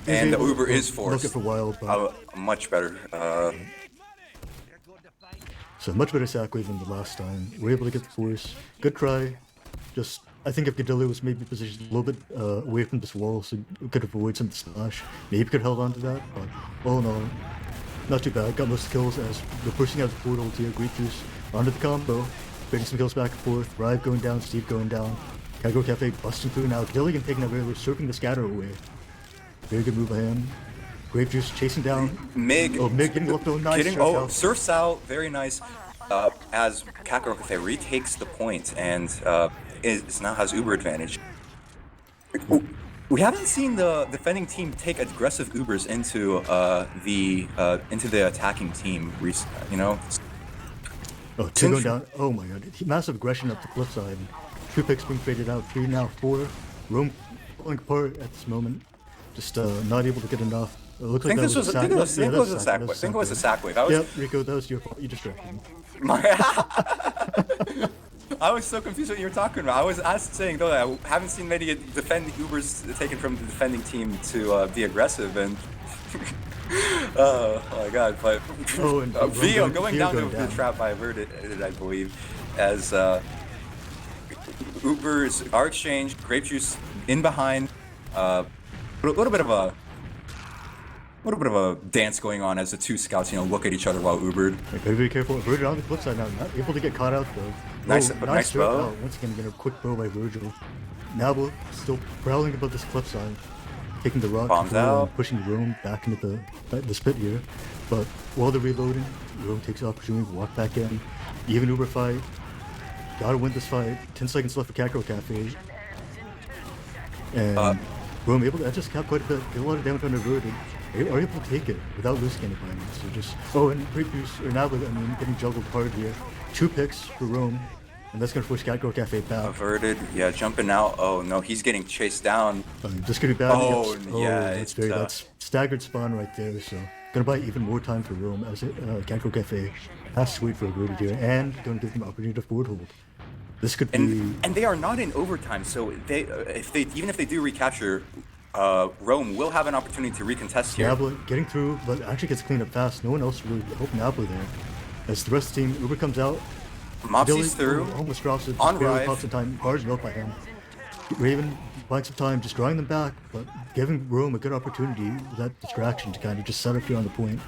And the Uber is forced. Look for wild, but much better. So much better sack wave than the last time. We're able to get the force. Good try. Just, I think if Gadilli was maybe positioned a little bit away from this wall, so we could avoid some of the slash. Maybe could have held on to that, but all in all, not too bad. Got most kills as we're pushing out the portal here. Grape Juice onto the combo. Creating some kills back and forth. Rive going down, Steve going down. Catgirl Cafe busting through now. Gilligan taking that very surfing the scatter away. Very good move by him. Grape Juice chasing down. Mig. Oh, Mig getting left on. Nice. Surfs out. Very nice. As Catgirl Cafe retakes the point and now has Uber advantage. We haven't seen the defending team take aggressive Ubers into the attacking team. You know. Oh, two going down. Oh my god. Massive aggression up the cliff side. 2 picks being traded out. 3 now. 4. Rome falling apart at this moment. Just not able to get enough. It looks like that was a sack. I think it was a sack wave. I think it was a sack wave. Yep, Rico, that was your fault. You distracted me. I was so confused what you were talking about. I was saying though that I haven't seen many defending Ubers taken from the defending team to be aggressive and. Oh my god! But Vio going down to the trap by Averted, I believe, as Ubers are exchanged. Grape Juice in behind. A little bit of a dance going on as the two scouts, look at each other while Ubered. Very, very careful. Averted on the flip side now, not able to get caught out though. Nice bow. Out. Once again, get a quick bow by Virgil. Now still prowling above this cliff side, taking the rock, bombs out, and pushing Rome back into the spit here. But while they're reloading, Rome takes the opportunity to walk back in. Even Uber fight. Gotta win this fight. 10 seconds left for Catgirl Cafe. And Rome able to just cap quite a bit, get a lot of damage on Averted. Are able to take it without losing any violence. So just and Grape Juice are now getting juggled hard here. 2 picks for Rome, and that's gonna force Catgirl Cafe back. Averted, yeah, jumping out. Oh no, he's getting chased down. Just gonna be bad. Yeah, that's staggered spawn right there. So gonna buy even more time for Rome as Catgirl Cafe has to wait for Averted here, and gonna give them opportunity to forward hold. This could be. And they are not in overtime, so even if they do recapture. Rome will have an opportunity to recontest here. Nabla getting through, but actually gets cleaned up fast. No one else really helped Nabla there. As the rest of the team, Uber comes out. Mopsy's through. Almost drops it. On barely Rive. pops in time. Bars milk by him. Raven buying some time, just drawing them back, but giving Rome a good opportunity with that distraction to kind of just set up here on the point.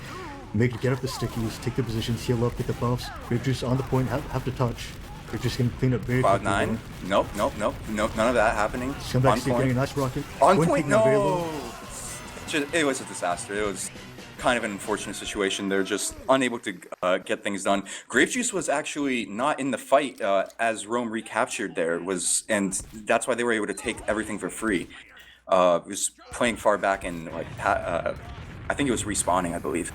Make it get up the stickies, take the positions, heal up, get the buffs. Grape Juice on the point, have to touch. Grape Juice can clean up very quickly. Cloud 9. Nope. None of that happening. Come back, Steve, getting a nice rocket. On point, no! It was a disaster. It was kind of an unfortunate situation. They're just unable to get things done. Grape Juice was actually not in the fight as Rome recaptured there. And that's why they were able to take everything for free. Was playing far back and I think it was respawning, I believe.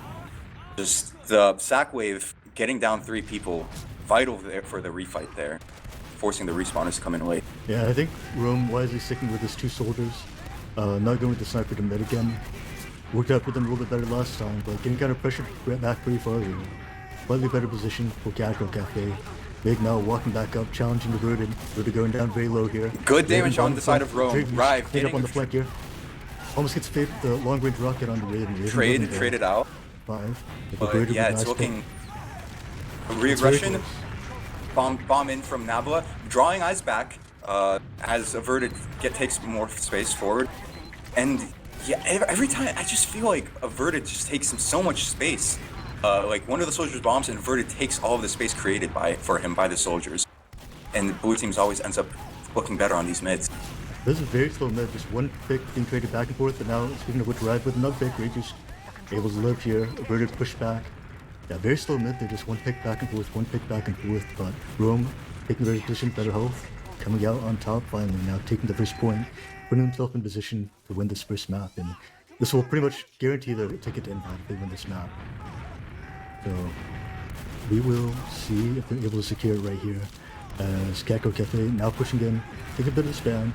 Just the sack wave getting down 3 people, vital there for the refight there, forcing the respawners to come in late. Yeah, I think Rome wisely sticking with his 2 soldiers. Not going with the sniper to mid again. Worked out for them a little bit better last time, but getting kind of pressured back pretty far here. Slightly better position for Catgirl Cafe. Big now walking back up, challenging the Rooted. Rooted going down very low here. Good damage on the side of Rome. Rive getting up on the flank here. Almost gets the long range rocket on the Raven. Traded out. 5. Yeah, it's looking re-aggression. Bomb in from Nabla. Drawing eyes back as Averted takes more space forward. And yeah, every time I just feel like Averted just takes him so much space. Like one of the soldiers bombs and Averted takes all of the space created for him by the soldiers. And the blue teams always ends up looking better on these mids. This is very slow mid, just one pick being traded back and forth, but now speaking of which, Rive with another pick, Ragers able to live here, Averted push back. Yeah, very slow mid, they're just one pick back and forth, but Rome taking the right position, better health, coming out on top finally, now taking the first point, putting himself in position to win this first map, and this will pretty much guarantee the ticket to Impact if they win this map. So, we will see if they're able to secure it right here, as Catgirl Cafe now pushing in, taking a bit of the spam.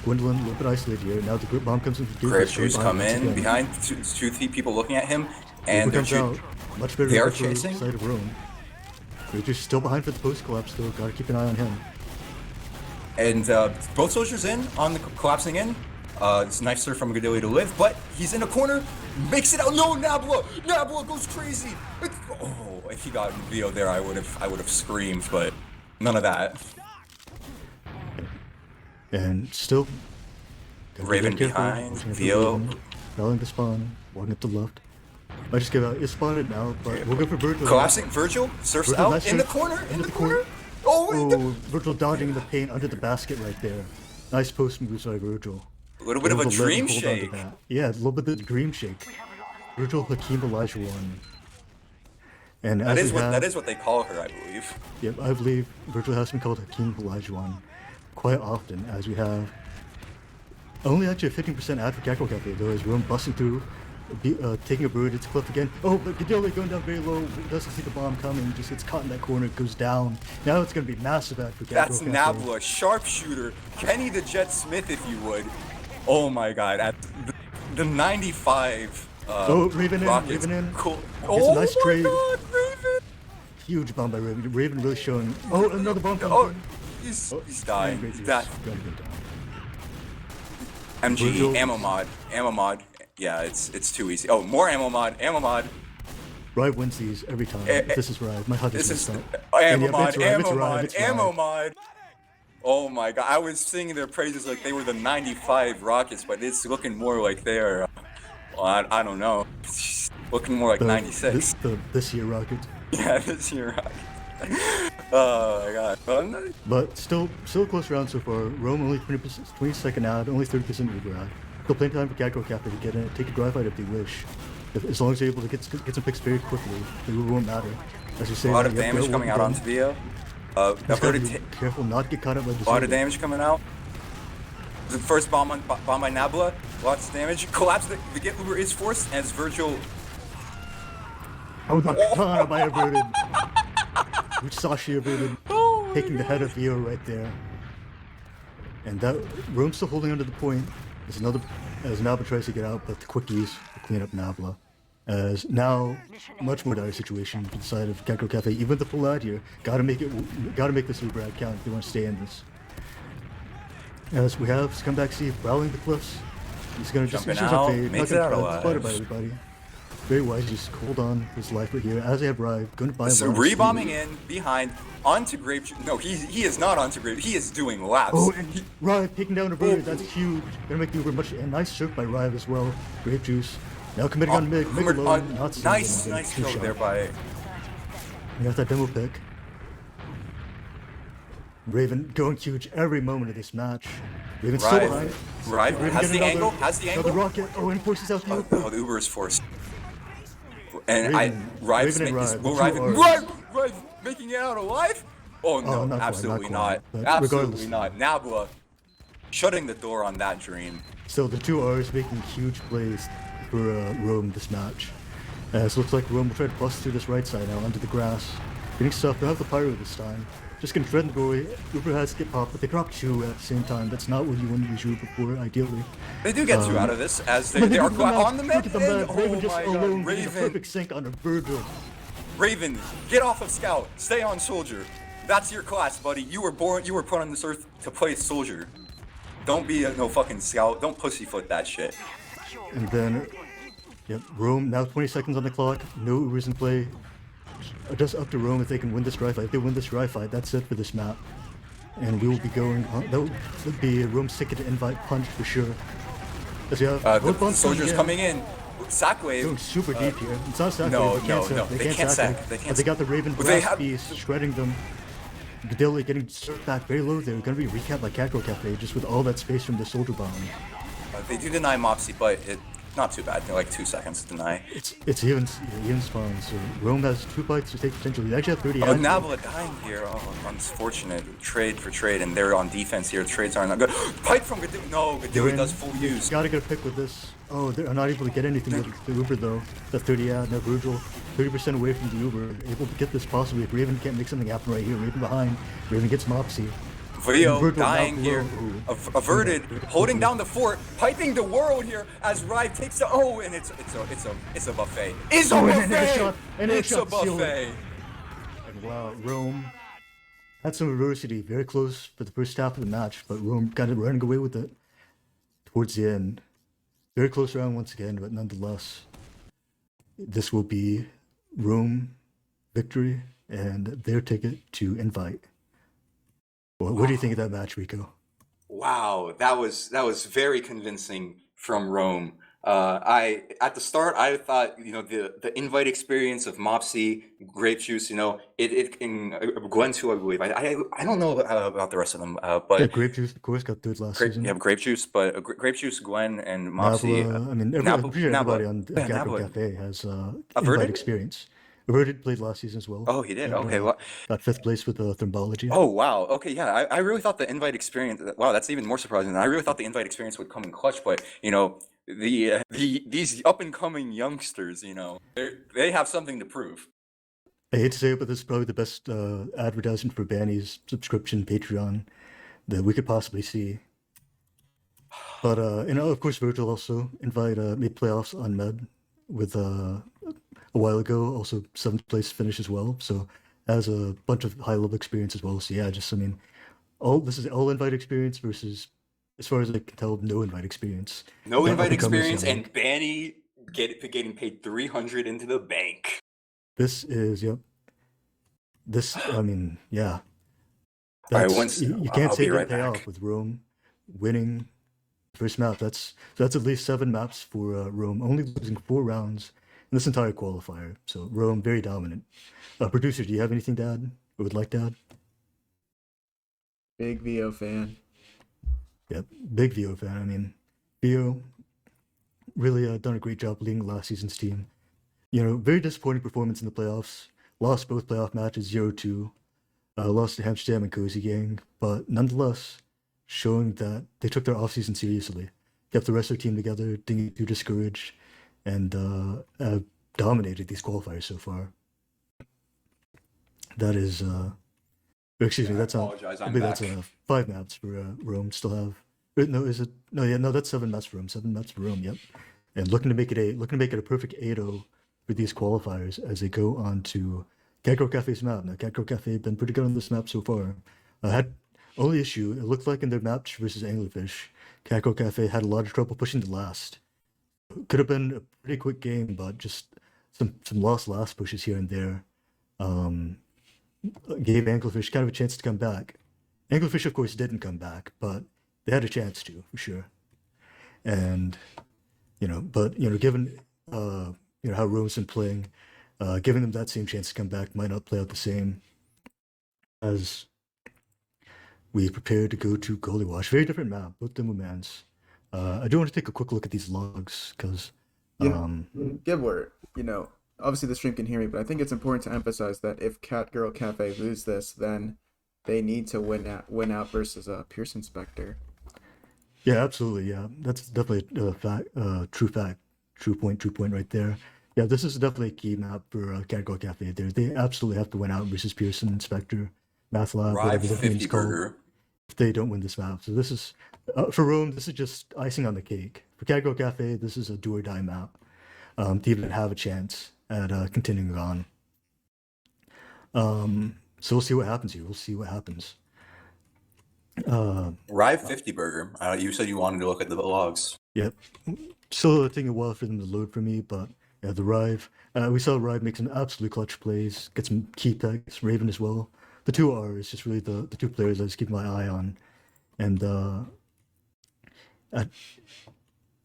Gwendolyn a little bit isolated here. Now the group bomb comes in. Grape Juice come in behind two people looking at him, and comes out much better. They are chasing. Side of Rome. Grape Juice still behind for the post collapse though. Gotta keep an eye on him. And both soldiers in on the collapsing in. It's a nice serve from Gadilli to live, but he's in a corner, makes it out. No, Nabla goes crazy. Oh, if he got Vio there, I would have screamed, but none of that. And still Raven behind, Vio. Failing the spawn, walking up to the left. I just give out, it's spawned now, but we'll go for Virgil. Collapsing, Virgil surfs out nice in the corner, in the corner. Oh, Virgil dodging in the paint under the basket right there. Nice post move by Virgil. A little bit of a dream shake. Yeah, a little bit of the dream shake. Virgil Hakeem Elijah 1. And that is what they call her, I believe. Yep, I believe Virgil has been called Hakeem Elijah 1 quite often, as we have only actually a 15% ad for Catgirl Cafe, though, as Rome busting through, taking a bird, it's cliff again. Oh, but Gadilli going down very low, doesn't see the bomb coming, just gets caught in that corner, goes down. Now it's going to be massive ad for Catgirl Cafe. That's Nabla, sharpshooter, Kenny the Jet Smith, if you would. Oh my god, at the 95 Raven in. Cool. It's a nice trade. God, Raven! Huge bomb by Raven. Raven really showing. Oh, another bomb coming. Oh, he's dying. That. MG, ammo mod. Yeah, it's too easy. Oh, more ammo mod. Rive wins these every time. This is Rive. My HUD is messed up. Ammo mod. Oh my god, I was singing their praises like they were the 95 Rockets, but it's looking more like they're, well, I don't know. It's looking more like 96. This year Rockets. Yeah, this year Rockets. Oh my god. But still a close round so far. Rome only 22nd ad, only 30% Uber ad. Still plenty of time for Catgirl Cafe to get in, take a drive fight if they wish. As long as they're able to get some picks very quickly, the Uber won't matter. As you say, a lot of damage coming out onto Vio. Careful not to get caught up by the a lot of damage coming out. The first bomb by Nabla, lots of damage. Collapse, the get Uber is forced as Virgil. Oh, not caught by Averted. Which Sashi Averted taking the head of Vio right there. And that Rome's still holding onto the point. As Nabla tries to get out, but the quickies will clean up Nabla. As now, much more dire situation for the side of Catgirl Cafe. Even the full ad here, gotta make this Uber ad count if they want to stay in this. As we have Scumbag C rallying the cliffs. He's gonna just makes it out alive. Spotted by everybody. Very wise, just hold on his life right here. As they have Rive, going to buy so rebombing in behind onto Grape. No, he is not onto Grape. He is doing laps. Oh, and Rive taking down a bird. That's huge. Gonna make the Uber much. And nice surf by Rive as well. Grape Juice. Now committing on mid alone, not nice throw there by. We got that demo pick. Raven going huge every moment of this match. Raven still behind. Rive has the angle. The rocket. Oh, and forces out the Uber. Oh, the Uber is forced. And Rive making it out alive? Oh no, absolutely not. Absolutely not. Nabla shutting the door on that dream. So the two R's making huge plays for Rome this match. So it looks like Rome will try to bust through this right side now onto the grass. Getting stuff. They'll have the pyro this time. just gonna threaten the goalie. Uber has to get popped, but they drop 2 at the same time. That's not what you want to use Uber for, ideally. They do get 2 out of this as they are on the mid. Raven just my alone God, getting a perfect sync on a Virgil. Raven, get off of Scout. Stay on Soldier. That's your class, buddy. You were put on this earth to play Soldier. Don't be no fucking Scout. Don't pussyfoot that shit. And then, yep, Rome, now 20 seconds on the clock. No Ubers in play. Just up to Rome if they can win this dry fight. If they win this dry fight, that's it for this map. And we will be going on. That would be Rome's ticket to invite punch for sure. As you have The Soldier's coming in. Sack wave. Going super deep here. It's not sack no, wave. they can't sack. They can't. They got the Raven They blast beast shredding them. Gadilli getting served back very low there. Going to be recapped by Catgirl Cafe just with all that space from the Soldier Bomb. They do deny Mopsy, but not too bad. They're like 2 seconds to deny. It's even spawn. So Rome has 2 fights to take potentially. They actually have 30. Oh, Navla dying here. Oh, unfortunate. Trade for trade, and they're on defense here. Trades are not good. Pipe from Gadilli. No, Gadilli does full use. Gotta get a pick with this. Oh, they're not able to get anything with the Uber though. The 30 ad, no Virgil. 30% away from the Uber. Able to get this possibly if Raven can't make something happen right here. Raven behind. Raven gets Mopsy. Vio dying here, averted, holding down the fort, piping the world here as Rive takes the and it's a buffet. It's a buffet. It's a buffet. And wow, Rome had some adversity, very close for the first half of the match, but Rome got it running away with it towards the end. Very close round once again, but nonetheless, this will be Rome victory and their ticket to invite. Well, what do you think of that match, Rico? Wow, that was very convincing from Rome. At the start I thought the invite experience of Mopsy, Grape Juice, it in Gwen too, I believe. I don't know about the rest of them, but yeah, Grape Juice of course got third last season. Yeah, Grape Juice, but Grape Juice, Gwen, and Mopsy. Nabla, I mean, everybody on Catgirl Cafe has invite experience. Averted played last season as well. Oh, he did. Okay, well, got 5th place with Thrombology. Oh wow. Okay, yeah. I really thought the invite experience. Wow, that's even more surprising. I really thought the invite experience would come in clutch, but these up and coming youngsters, they have something to prove. I hate to say it, but this is probably the best advertisement for Banny's subscription Patreon that we could possibly see. But of course, Virgil also made playoffs on Med with a while ago, also 7th place finish as well. So has a bunch of high level experience as well. So yeah, this is all invite experience versus, as far as I can tell, no invite experience. No invite experience, and Banny getting paid 300 into the bank. This is This, I mean, yeah. All right, you can't say right that pay back. off with Rome winning first map. That's at least 7 maps for Rome, only losing 4 rounds in this entire qualifier. So Rome very dominant. Producer, do you have anything to add or would like to add? Big VO fan. Yep, big VO fan. I mean, VO really done a great job leading last season's team. Very disappointing performance in the playoffs. Lost both playoff matches 0-2. Lost to Amsterdam and Cozy Gang, but nonetheless, showing that they took their offseason seriously, kept the rest of their team together, didn't get too discouraged, and dominated these qualifiers so far. That is, excuse me, that's apologize, I'm that's back. 5 maps for Rome. Still have no, is it? No, yeah, no, that's 7 maps for Rome. 7 maps for Rome. Yep, and looking to make it a perfect 8-0 for these qualifiers as they go on to Catgirl Cafe's map. Now, Catgirl Cafe been pretty good on this map so far. Had only issue, it looked like in their match versus Anglerfish, Catgirl Cafe had a lot of trouble pushing the last. Could have been a pretty quick game, but just some lost last pushes here and there gave Anglerfish kind of a chance to come back. Anglerfish, of course, didn't come back, but they had a chance to, for sure. And, given, how Rome's been playing, giving them that same chance to come back might not play out the same as we prepare to go to Goalie Wash. Very different map, both the Mumans. I do want to take a quick look at these logs because Giblert, obviously the stream can hear me, but I think it's important to emphasize that if Catgirl Cafe lose this, then they need to win out versus Pearson Spectre. Yeah, absolutely. Yeah, that's definitely a fact, true point right there. Yeah, this is definitely a key map for Catgirl Cafe. They absolutely have to win out versus Pearson and Spectre Math Lab, Rive whatever the 50 name's called, burger. if they don't win this map. So this is, for Rome, this is just icing on the cake. For Catgirl Cafe, this is a do or die map to even have a chance at continuing on. So we'll see what happens here. We'll see what happens. Rive 50 burger. You said you wanted to look at the logs. Yep. Still taking a while for them to load for me, but yeah, the Rive. We saw Rive make some absolute clutch plays, get some key picks, Raven as well. The two are is just really the two players I just keep my eye on. And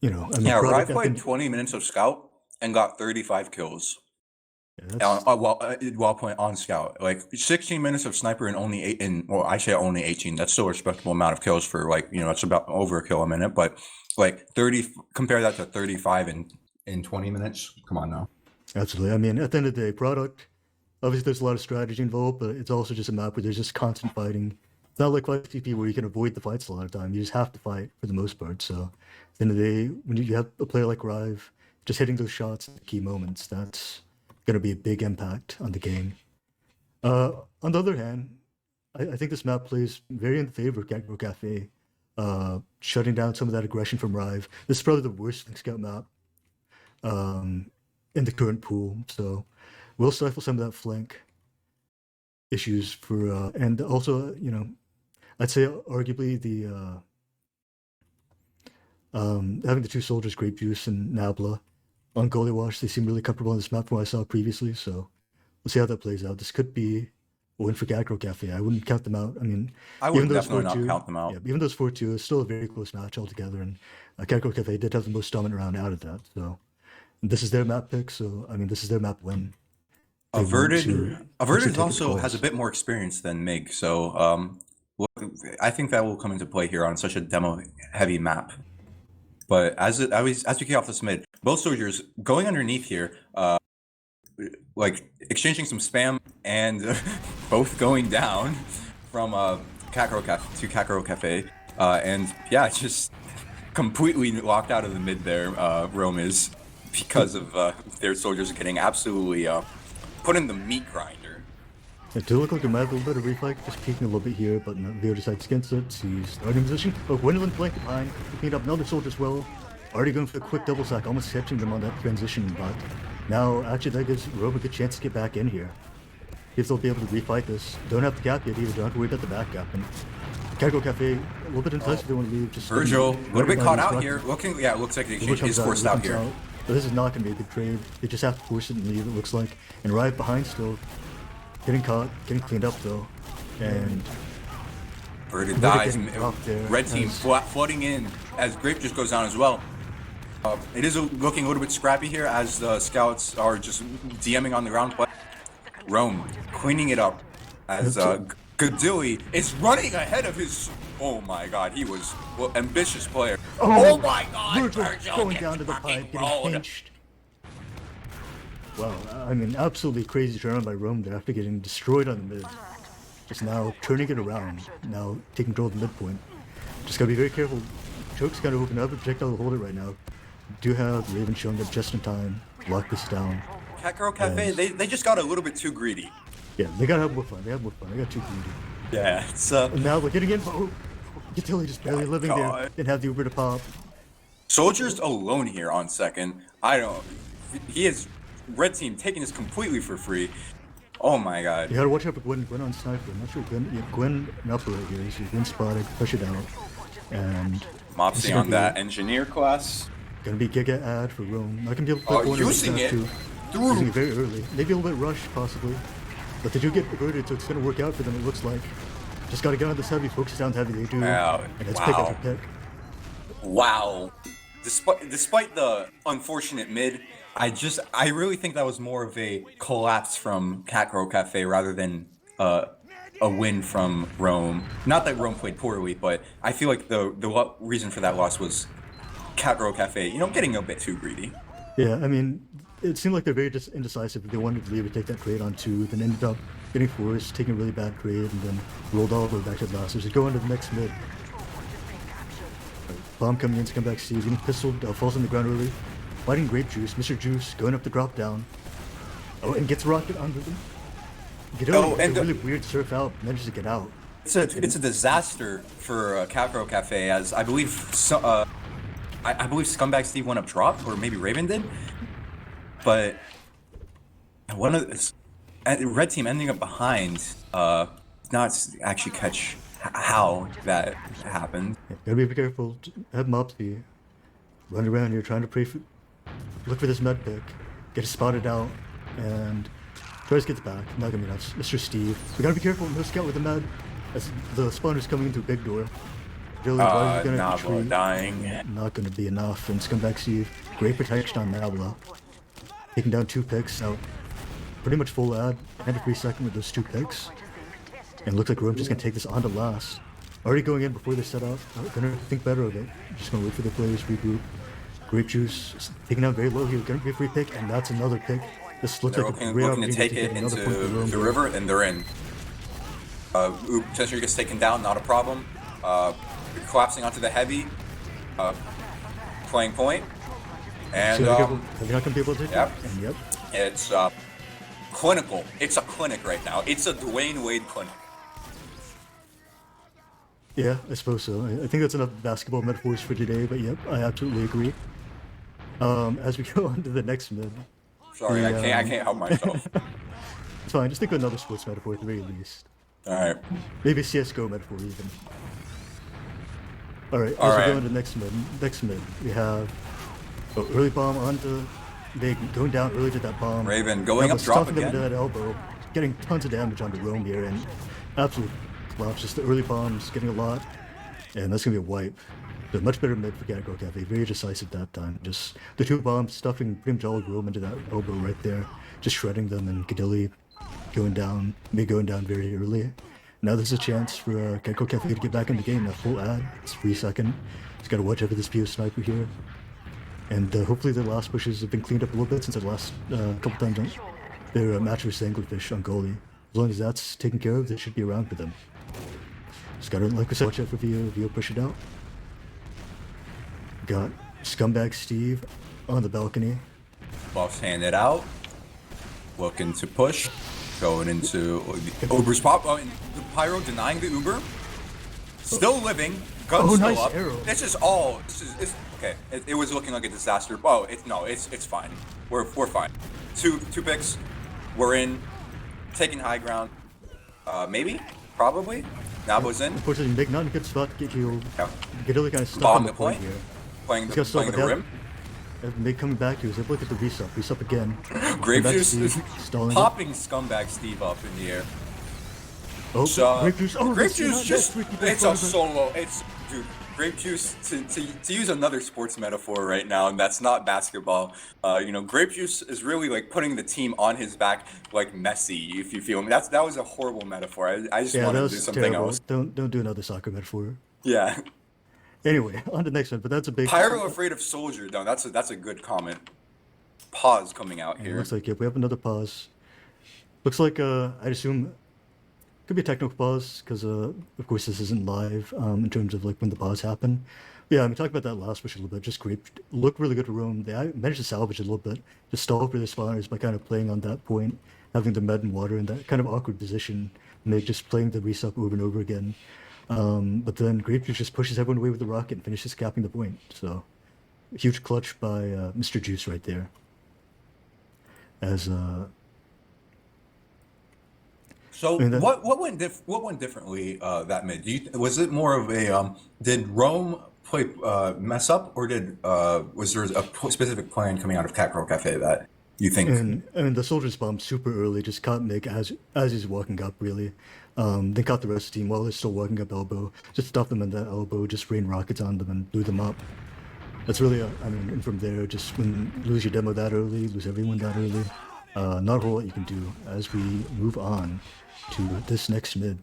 Yeah, Product, Rive I played think, 20 minutes of Scout and got 35 kills yeah, while playing on Scout. Like 16 minutes of Sniper and only 8 in, well, I say only 18. That's still a respectable amount of kills for like, it's about over a kill a minute, but like 30, compare that to 35 in 20 minutes. Come on now. absolutely. I mean, at the end of the day, Product, obviously there's a lot of strategy involved, but it's also just a map where there's just constant fighting. It's not like 5TP where you can avoid the fights a lot of time. You just have to fight for the most part. So at the end of the day, when you have a player like Rive, just hitting those shots at the key moments, that's going to be a big impact on the game. On the other hand, I think this map plays very in favor of Catgirl Cafe, shutting down some of that aggression from Rive. This is probably the worst Link Scout map in the current pool, so we'll stifle some of that flank issues for, and also, I'd say arguably the having the two soldiers, Grape Juice and Nabla, on Goalie Wash, they seem really comfortable on this map from what I saw previously, so we'll see how that plays out. This could be a win for Catgirl Cafe. I wouldn't count them out. I mean, I would definitely not count them out. Yeah, even those 4-2 is still a very close match altogether, and Catgirl Cafe did have the most dominant round out of that, so this is their map pick, so I mean, this is their map win. Averted take also the has a bit more experience than Mig, so I think that will come into play here on such a demo-heavy map. But as we kick off this mid, both soldiers going underneath here, like exchanging some spam and both going down from Catgirl Cafe, and yeah, just completely locked out of the mid there. Rome is because of their soldiers getting absolutely put in the meat grinder. It do look like there might be a little bit of refight, just peeking a little bit here, but no, Leo decides against it. He's starting position. Oh, Gwendolyn flanked behind, picking up another soldier as well. Already going for a quick double sack, almost catching them on that transition, but now actually that gives Rome a good chance to get back in here. If they'll be able to refight this. Don't have the gap yet either, don't have to worry about the back gap. And Catgirl Cafe, a little bit indecisive, they want to leave. Just Virgil, a little bit caught out here. It looks like the exchange is forced out here. But this is not going to be a good trade. They just have to force it and leave, it looks like. And Rive behind still. Getting caught, getting cleaned up though. And Verded dies. Red team flooding in as Grape just goes down as well. It is looking a little bit scrappy here as the scouts are just DMing on the ground. But Rome cleaning it up as Gadilli is running ahead of his. Oh my God, he was ambitious player. Oh my God, Virgil going down to the pipe, getting pinched. Wow, I mean, absolutely crazy turn on by Rome there after getting destroyed on the mid. Just now turning it around, now taking control of the midpoint. Just gotta be very careful. Choke's kind of open up, and projectile will hold it right now. Do have Raven showing up just in time to lock this down. Catgirl Cafe, they just got a little bit too greedy. Yeah, they gotta have more fun. They got too greedy. Yeah, it's And now we're getting in. Oh, Gadilli just barely living there. Didn't have the Uber to pop. Soldiers alone here on second. He is red team taking this completely for free. Oh my God. You gotta watch out for Gwen on sniper. I'm not sure Gwen an upper right here. She's been spotted, push it out. And Mopsy on that engineer class. Gonna be Giga ad for Rome. Not gonna be able to play corner using it too. Using it very early. Maybe a little bit rushed possibly. But they do get averted, so it's gonna work out for them, it looks like. Just gotta get on this heavy, focus down heavy, they do. And it's pick after pick. Wow. Despite the unfortunate mid, I really think that was more of a collapse from Catgirl Cafe rather than a win from Rome. Not that Rome played poorly, but I feel like the reason for that loss was Catgirl Cafe, getting a bit too greedy. Yeah, I mean, it seemed like they're very indecisive. They wanted to leave or take that trade on 2, then ended up getting forced, taking a really bad trade, and then rolled all the way back to the last. So just go into the next mid. Bomb coming in to come back C, getting pistoled, falls on the ground early. Fighting Grape Juice, Mr. Juice going up the drop down. Oh, and gets rocket under them. Giblert, and a really weird surf out, manages to get out. it's a disaster for Catgirl Cafe, as I believe I believe Scumbag Steve went up drop, or maybe Raven did, but one of the red team ending up behind, not actually catch how that happened. Yeah, gotta be careful. Have Mopsy run around here trying to pray for, look for this med pick, get it spotted out, and Torres gets back. Not gonna be enough. Mr. Steve, we gotta be careful. No scout with the med. As the spawner's coming into a big door. Really, Nabla dying. Not gonna be enough. And Scumbag Steve, great protection on Nabla. Taking down 2 picks out. Pretty much full ad and a free second with those 2 picks. And looks like Rome's just gonna take this on to last. Already going in before they set up. Gonna think better of it. Just gonna wait for the players to regroup. Grape Juice taking down very low here. Gonna be a free pick, and that's another pick. This looks They're like a looking, great looking to opportunity take it get into another point for Rome the here. river, and they're in. Tensor gets taken down, not a problem. Collapsing onto the heavy. Playing point. And So are you not gonna be able to take yep. it? And yep. It's clinical. It's a clinic right now. It's a Dwayne Wade clinic. Yeah, I suppose so. I think that's enough basketball metaphors for today, but yep, I absolutely agree. As we go on to the next mid. Sorry, I can't help myself. It's fine, just think of another sports metaphor at the very least. Alright. Maybe CSGO metaphor even. Alright, as Alright. we go into next mid, we have early bomb onto Big, going down early to that bomb. Raven going up, Nabla drop stuffing them into again. that elbow, getting tons of damage onto Rome here, and absolute collapse. Just the early bombs getting a lot, and that's gonna be a wipe. But much better mid for Catgirl Cafe, very decisive that time. Just the 2 bombs stuffing pretty much all of Rome into that elbow right there, just shredding them, and Cadilli going down very early. Now there's a chance for Catgirl Cafe to get back in the game. That full ad, it's 3 second. Just gotta watch out for this PO sniper here. And hopefully the last pushes have been cleaned up a little bit since the last couple times on their match with Anglerfish on goalie. As long as that's taken care of, they should be around for them. Just gotta, like I said, watch out for VO push it out. Got Scumbag Steve on the balcony. Buffs handed out. Looking to push. Going into Uber's pop. Oh, and the Pyro denying the Uber. Still living. Gun still nice up. arrow. This is all. It's okay. It was looking like a disaster. Oh, it's fine. We're fine. Two picks. We're in. Taking high ground. Maybe. Probably. Nabo's in. Unfortunately, Big not in a good spot to get healed. Yeah. Gadilli kind of stuck Bomb on the the point point. here. Playing He's got the stuck rim. And Big coming back here. He's able to get the resup again. Grape Back to Juice is Steve, stalling it. popping Scumbag Steve up in the air. Oh, So, Grape Juice. Oh, Grape that's Juice not- just, that's freaky it's back a solo. It's, dude, Grape Juice, to use another sports metaphor right now, and that's not basketball, Grape Juice is really like putting the team on his back like Messi, if you feel me. That was a horrible metaphor. I just Yeah, wanted that to do was something terrible. else. Don't do another soccer metaphor. Yeah. Anyway, on to the next one, but that's a big... Pyro afraid of soldier, though. That's a good comment. Pause coming out here. Looks like, yep, we have another pause. Looks like, I'd assume, could be a technical pause, because, of course, this isn't live, in terms of, like, when the pause happened. Yeah, I mean, talk about that last push a little bit. Just great. Looked really good to Rome. They managed to salvage it a little bit. Just stall for their spawners by kind of playing on that point, having the med and water in that kind of awkward position, and they just playing the resup over and over again. But then Grape Juice just pushes everyone away with the rocket and finishes capping the point. So, huge clutch by Mr. Juice right there. As So I mean, what went differently that mid? Was it more of a did Rome play mess up, or was there a specific plan coming out of Catgirl Cafe that you think? and the soldiers bombed super early, just caught Nick as he's walking up. Really, they caught the rest of the team while they're still walking up elbow. Just stuffed them in that elbow, just rained rockets on them and blew them up. That's really, and from there, just when you lose your demo that early, lose everyone that early, not a whole lot you can do. As we move on to this next mid,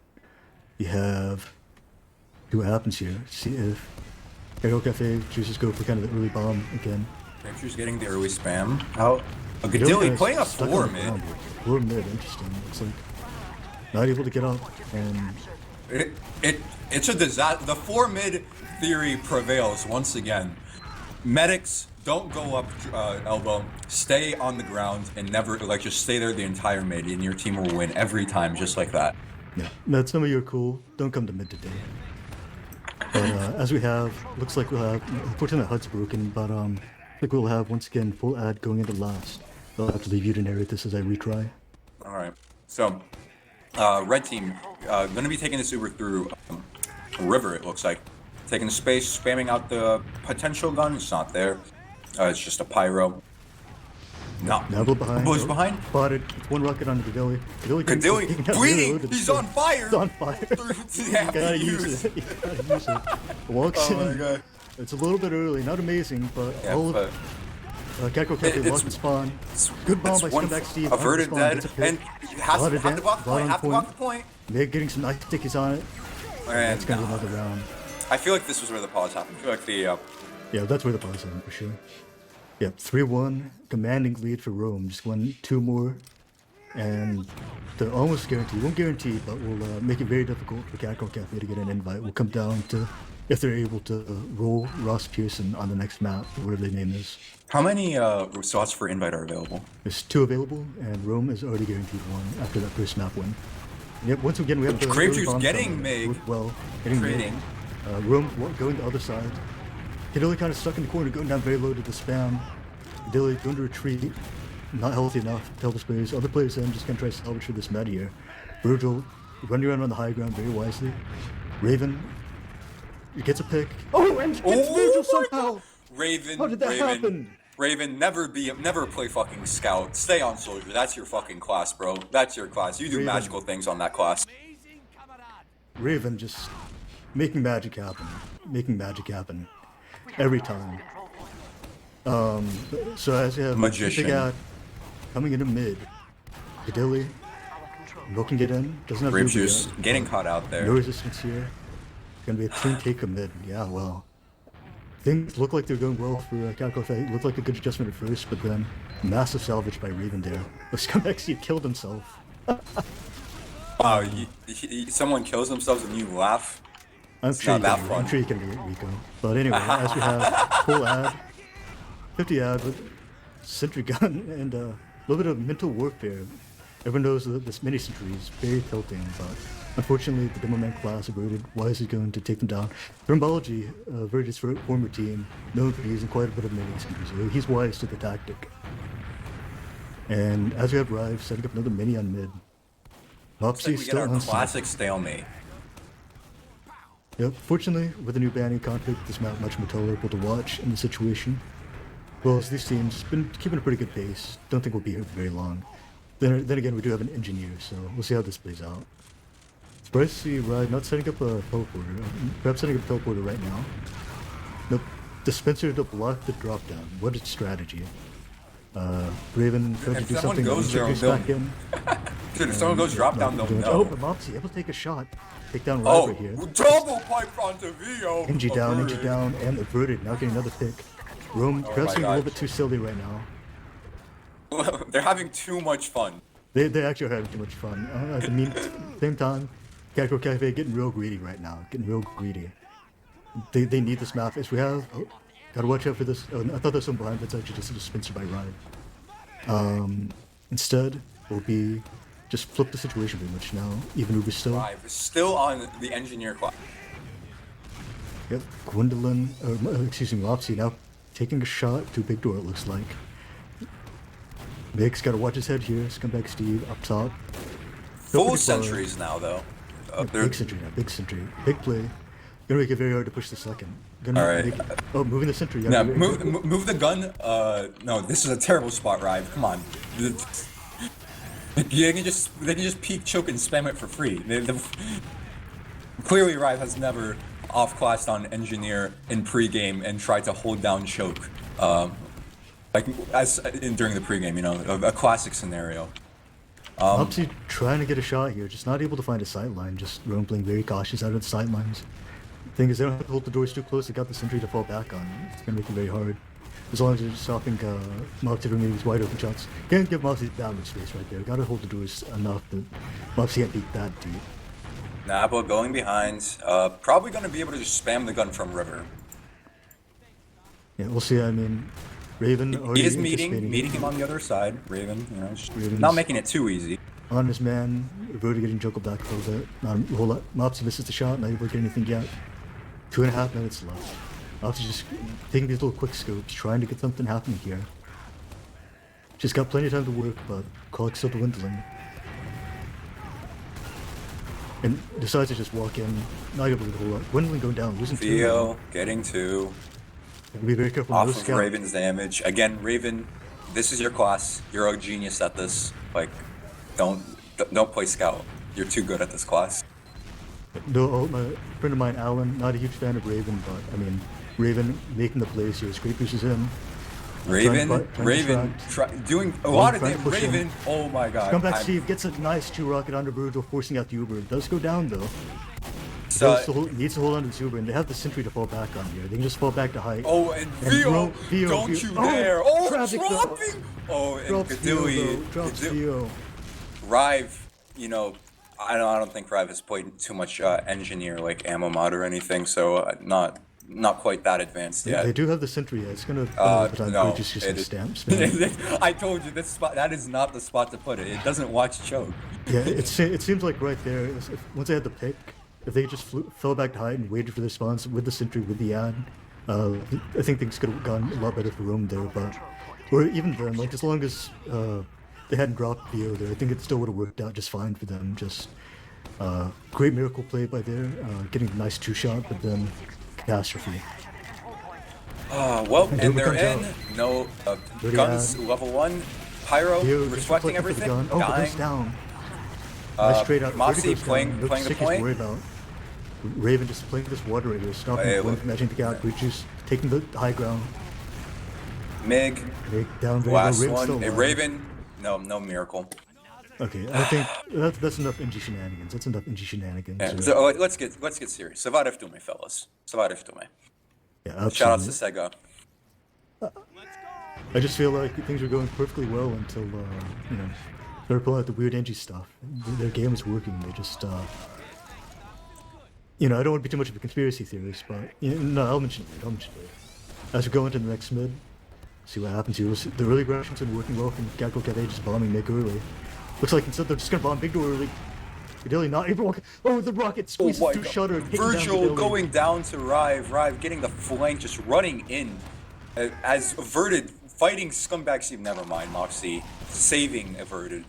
we see what happens here. See if Catgirl Cafe chooses to go for kind of the early bomb again. Rapture's getting the early spam out. Gadilli Gadilli playing a stuck 4 on the mid. ground here. 4 mid, interesting. It's like not able to get up, and It's a disaster. The 4 mid theory prevails once again. Medics don't go up elbow. Stay on the ground and never just stay there the entire mid, and your team will win every time, just like that. Yeah, Matt, some of you are cool. Don't come to mid today. But as we have, looks like we'll have. Unfortunately, HUD's broken, but I think we'll have once again full ad going into last. I'll have to leave you to narrate this as I retry. All right. So, red team gonna be taking this Uber through river. It looks like taking the space, spamming out the potential gun. It's not there. It's just a pyro. No. Navel behind. Bush behind. Spotted. It's one rocket onto Cadilli. Cadilli bleeding. He's on fire. He's on fire. Yeah, gotta use it. You gotta use it. Walks in. my god. It's a little bit early. Not amazing, but Yeah, all but of Catgirl can't lost in spawn. Good bomb by Scumbag Steve. Averted dead, and has to block the point. Have to block the point. They're getting some nice stickies on it. And That's gonna be another round. I feel like this was where the pause happened. I feel like the Yeah, that's where the pause happened for sure. Yep, 3-1, commanding lead for Rome. Just won 2 more, and they're almost guaranteed. Won't guarantee, but we'll make it very difficult for Catgirl Cafe to get an invite. We'll come down to if they're able to roll Ross Pearson on the next map, whatever their name is. How many slots for invite are available? There's 2 available, and Rome is already guaranteed 1 after that first map win. Yep, once again we have the Grapejuice getting Mig. Well, getting Trading. Rome going the other side. Cadilli kind of stuck in the corner, going down very low to the spam. Cadilli going to retreat, not healthy enough to tell the players. Other players then just gonna try to salvage for this meta here. Virgil running around on the high ground very wisely. Raven gets a pick. Oh, and gets Virgil somehow! Raven, How did that happen? Raven, never play fucking scout. Stay on soldier. That's your fucking class, bro. That's your class. You do Raven. magical things on that class. Raven just making magic happen. Making magic happen. Every time. So as you have Magician. big ad coming into mid. Cadilli, Mo can get in, doesn't have Grapejuice Ruby yet. getting caught out there. No resistance here. Gonna be a clean take of mid. Yeah, well. Things look like they're going well for Catgirl. It looked like a good adjustment at first, but then massive salvage by Raven there. The Scumbag Steve killed himself. Someone kills themselves and you laugh. I'm sure, not that fun. I'm sure you can do it, Rico. But anyway, as we have full ad, 50 ad with sentry gun and a little bit of mental warfare. Everyone knows that this mini sentry is very tilting, but unfortunately the Demo Man class averted. Why is he going to take them down? Thrombology, Virgil's former team, known for using quite a bit of mini sentries, so he's wise to the tactic. And as we have Rive setting up another mini on mid. Looks like Mopsy we get still our on classic stalemate. Yep, fortunately, with the new banning conflict, this map much more tolerable to watch in the situation. Well, as these teams been keeping a pretty good pace, don't think we'll be here for very long. Then again, we do have an engineer, so we'll see how this plays out. Surprised to see Ride not setting up a teleporter, perhaps setting up a teleporter right now. Nope, dispenser to block the drop down. What a strategy. Raven tried to If do someone something goes there, they'll- back in. Dude, if someone goes drop down, they'll Oh, know. but Mopsy able to take a shot. Take down Ride Oh, right here. double pipe onto Vio. Inji down, and averted. Now getting another pick. Rome Oh perhaps my being a little God. bit too silly right now. They're having too much fun. They actually are having too much fun. At the same time, Catgirl Cafe getting real greedy right now. Getting real greedy. They need this map. As we have, gotta watch out for this. Oh, I thought there was some behind, but it's actually just a dispenser by Ride. Instead, will be just flip the situation pretty much now. Even Uber still. Live, still on the engineer class. Yep, Gwendolyn, excuse me, Mopsy now taking a shot to big door, it looks like. Mick's gotta watch his head here. Scumbag Steve up top. Full Pretty far. centuries now, though. Big sentry now, big sentry. Big play. Gonna make it very hard to push the second. All right. Oh, moving the sentry. Yeah, move the gun. No, this is a terrible spot, Rive. Come on. They can just peek, choke, and spam it for free. Clearly, Rive has never off-classed on engineer in pregame and tried to hold down choke, during the pregame. You know, a classic scenario. Mopsy trying to get a shot here, just not able to find a sight line. Just Rome playing very cautious out of the sight lines. Thing is, they don't have to hold the doors too close. They got the sentry to fall back on. It's gonna make it very hard. As long as they're just stopping Mopsy from these wide open shots. Can't give Mopsy damage space right there. Gotta hold the doors enough that Mopsy can't beat that deep. Nabo going behind. Probably going to be able to just spam the gun from river. Yeah, we'll see. I mean, Raven He already is anticipating meeting it. him on the other side. Raven, you know, just Raven's- not making it too easy. On his man, Rotor getting juggled back a little bit. Not a whole lot. Mopsy misses the shot, not able to get anything yet. 2.5 minutes left. Mopsy just taking these little quick scopes, trying to get something happening here. She's got plenty of time to work, but clock's still dwindling. And decides to just walk in, not able to get a whole lot. Gwendolyn going down, losing two. Theo getting 2. Be very careful. Off No of scout. Raven's damage. Again, Raven, this is your class. You're a genius at this. Like, don't play scout. You're too good at this class. No, my friend of mine, Alan, not a huge fan of Raven, but I mean, Raven making the plays here. Scrapers is in. Raven, Trying to doing a lot of trying to damage. push in. Raven, oh my god. Comeback Steve gets a nice 2-rocket under Brutal, forcing out the Uber. Does go down though. So, Needs to hold on to the Uber, and they have the Sentry to fall back on here. They can just fall back to height. oh, and Theo, Theo, don't Theo- you dare. Oh, tragic though. dropping. Oh, and Drops Theo, though. Gadilli. Drops Theo. Rive, you know, I don't think Rive has played too much engineer like ammo mod or anything, so not quite that advanced yet. They do have the Sentry. Yeah, it's gonna put the time no, just it is- stamps. I told you this spot. That is not the spot to put it. It doesn't watch choke. Yeah, it seems like right there. Once they had the pick, if they just fell back to height and waited for the response with the Sentry with the ad, I think things could have gone a lot better for Rome there. But or even then, like as long as they hadn't dropped Theo there, I think it still would have worked out just fine for them. Just great miracle play by there, getting a nice 2-shot, but then catastrophe. Well, and they're comes in. out. No Dirty guns. ad. Level 1. Pyro Theo just reflecting reflecting for the everything. gun. Oh, but Dying. goes down. Nice straight out. Moxie Vertigo's down. playing No the stick is point. worried about. Raven just playing this water right here, stopping Hey, Gwen look. from edging to gap. Breaches taking the high ground. Mig. Down very Last low. Raven's still one. A alive. Raven. No miracle. Okay, I think that's enough NG shenanigans. That's enough NG shenanigans. Yeah, Yeah, so, let's get serious. Savarif Dume, fellas. Savarif Dume. absolutely. Shout out to Sega. I just feel like things were going perfectly well until they were pulling out the weird NG stuff. Their game was working. They just I don't want to be too much of a conspiracy theorist, but no, I'll mention it. As we go into the next mid, see what happens here. The early aggression's been working well from Catgirl Cat just bombing Nick early. Looks like instead they're just gonna bomb Big Door early. Gadilli not able. Oh, the rocket squeezes my through God. Shutter. and taking down Virgil Gadilli. going down to Rive. Rive getting the flank, just running in. As Averted, fighting Scumbag Steve, never mind, Moxie. Saving Averted.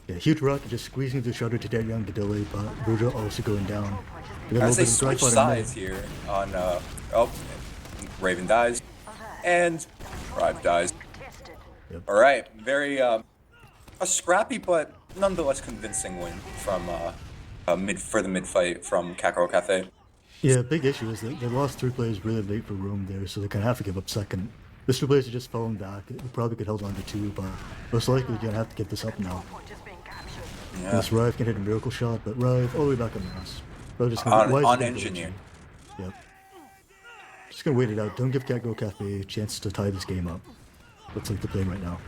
Yeah, huge rocket just squeezing through Shutter to dead young Gadilli, but Virgil also going down. We got a As little they bit of switch dry fight in sides here on, Raven dies. And Rive dies. Yep. Alright, very, a scrappy but nonetheless convincing win from, for the mid-fight from Catgirl Cafe. Yeah, big issue is that they lost 3 players really late for Rome there, so they kind of have to give up second. These 2 players are just falling back. They probably could hold on to 2, but most likely you're gonna have to get this up now. Yeah. Unless Rive can hit a miracle shot, but Rive all the way back on the mass. Rive just On why is he gonna go engineer. HG? Yep. Just gonna wait it out. Don't give Catgirl Cafe a chance to tie this game up. Looks like they're playing right now.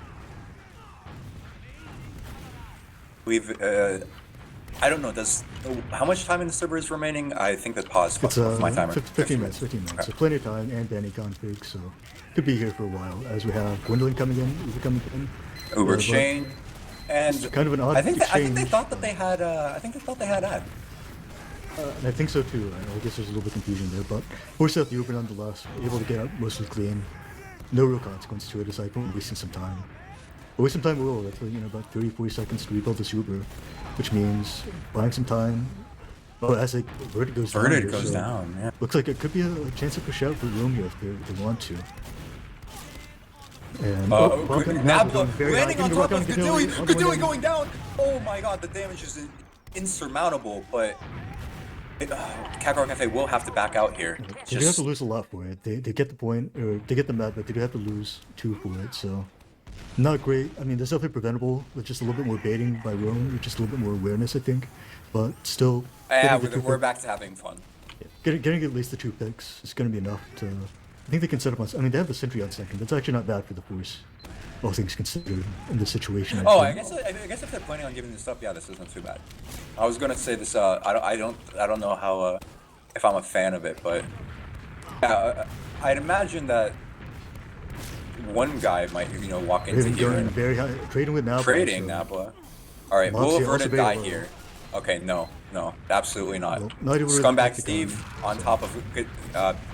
We've, I don't know, how much time in the server is remaining? I think that pause It's off my timer. 15 minutes. So plenty of time, and Danny config, so could be here for a while. As we have Gwendolyn coming in, Uber coming in. Uber but exchange, and it's kind of an odd I think they exchange. thought that they had. I think they thought they had ad. And I think so too. I guess there's a little bit of confusion there, but forced out the Uber nonetheless, able to get out mostly clean. No real consequence to it, aside from wasting some time. But waste some time we will. That's about 30-40 seconds to rebuild this Uber, which means buying some time. Oh, as like Verdict goes down. Verdict here, goes so down. Yeah. Looks like it could be a chance to push out for Rome here if they want to. And Nabla landing on top of Gadilli. Gadilli going down. Oh my god, the damage is insurmountable. But Catgirl Cafe will have to back out here. They do have to lose a lot for it. They get the point, or they get the map, but they do have to lose 2 for it, so not great. I mean, that's definitely preventable with just a little bit more baiting by Rome, or just a little bit more awareness, I think. But still, Yeah, getting the we're 2 back to having fun. getting at least the 2 picks is going to be enough to. I think they can set up on. I mean, they have the Sentry on second. That's actually not bad for the Force, all things considered in this situation. Oh, think. I guess if they're planning on giving this up, yeah, this isn't too bad. I was gonna say this. I don't know how if I'm a fan of it, but I'd imagine that one guy might, walk into Raven here going and very high, trading with Nabla. trading so Nabla. All right, Mopsy we'll avert also a very die low. here. Okay, no, absolutely not. Well, not even with Scumbag the Steve gun, on so- top of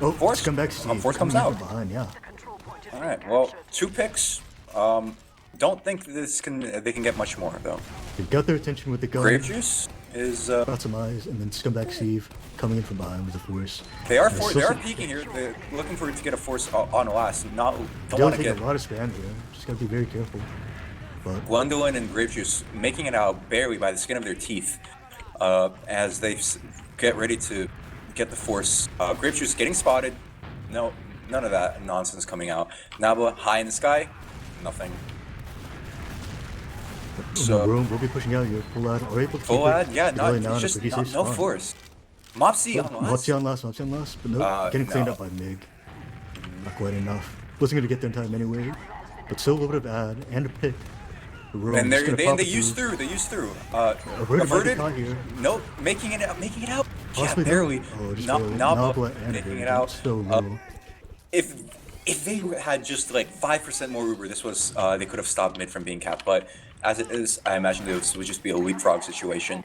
Oh, Force. Scumbag Steve Force comes coming in out. from behind, yeah. All right, well, 2 picks. Don't think they can get much more though. They got their attention with the gun. Grape Juice is Got some eyes, and then Scumbag Steve coming in from behind with the Force. they are still peeking here. They're looking for it to get a Force on last. Don't They'll want to take get a lot of spam here. Just gotta be very careful. But Gwendolyn and Grape Juice making it out barely by the skin of their teeth as they get ready to get the Force. Grape Juice getting spotted. No, none of that nonsense coming out. Nabla high in the sky. Nothing. So room, we'll be pushing out here. Full ad, or able to full keep ad, it yeah, really now in a just pretty safe no spot. Force. Mopsy on last. Mopsy on last, but no, getting cleaned no. up by Mig. Not quite enough. Wasn't gonna get there in time anyway, but still a little bit of ad and a pick. The room And just gonna pop they it use through. They use through. Averted might be Averted. caught here. Nope. Making it out. Yeah, Possibly barely. Oh, just Nabla Nabla and making Averted. it out. So low. If they had just like 5% more Uber, this was they could have stopped mid from being capped. But as it is, I imagine this would just be a leapfrog situation.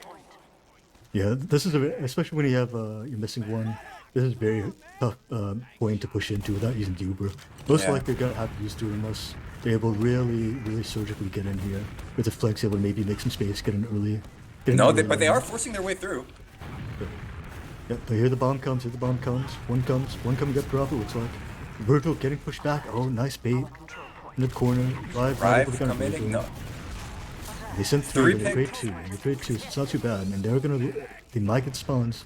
Yeah, this is especially when you have you're missing one. This is very tough point to push into without using the Uber. Most Yeah. likely they're gonna have to use two unless they're able to really surgically get in here with the flex, able to maybe make some space, get in early. No, but they are forcing their way through. Yep, but here the bomb comes. One coming up drop. It looks like Virgil getting pushed back. Oh, nice bait in the corner. Rive committing. No. They sent 3, Three but they trade 2, so it's not too bad. And they might get spawns.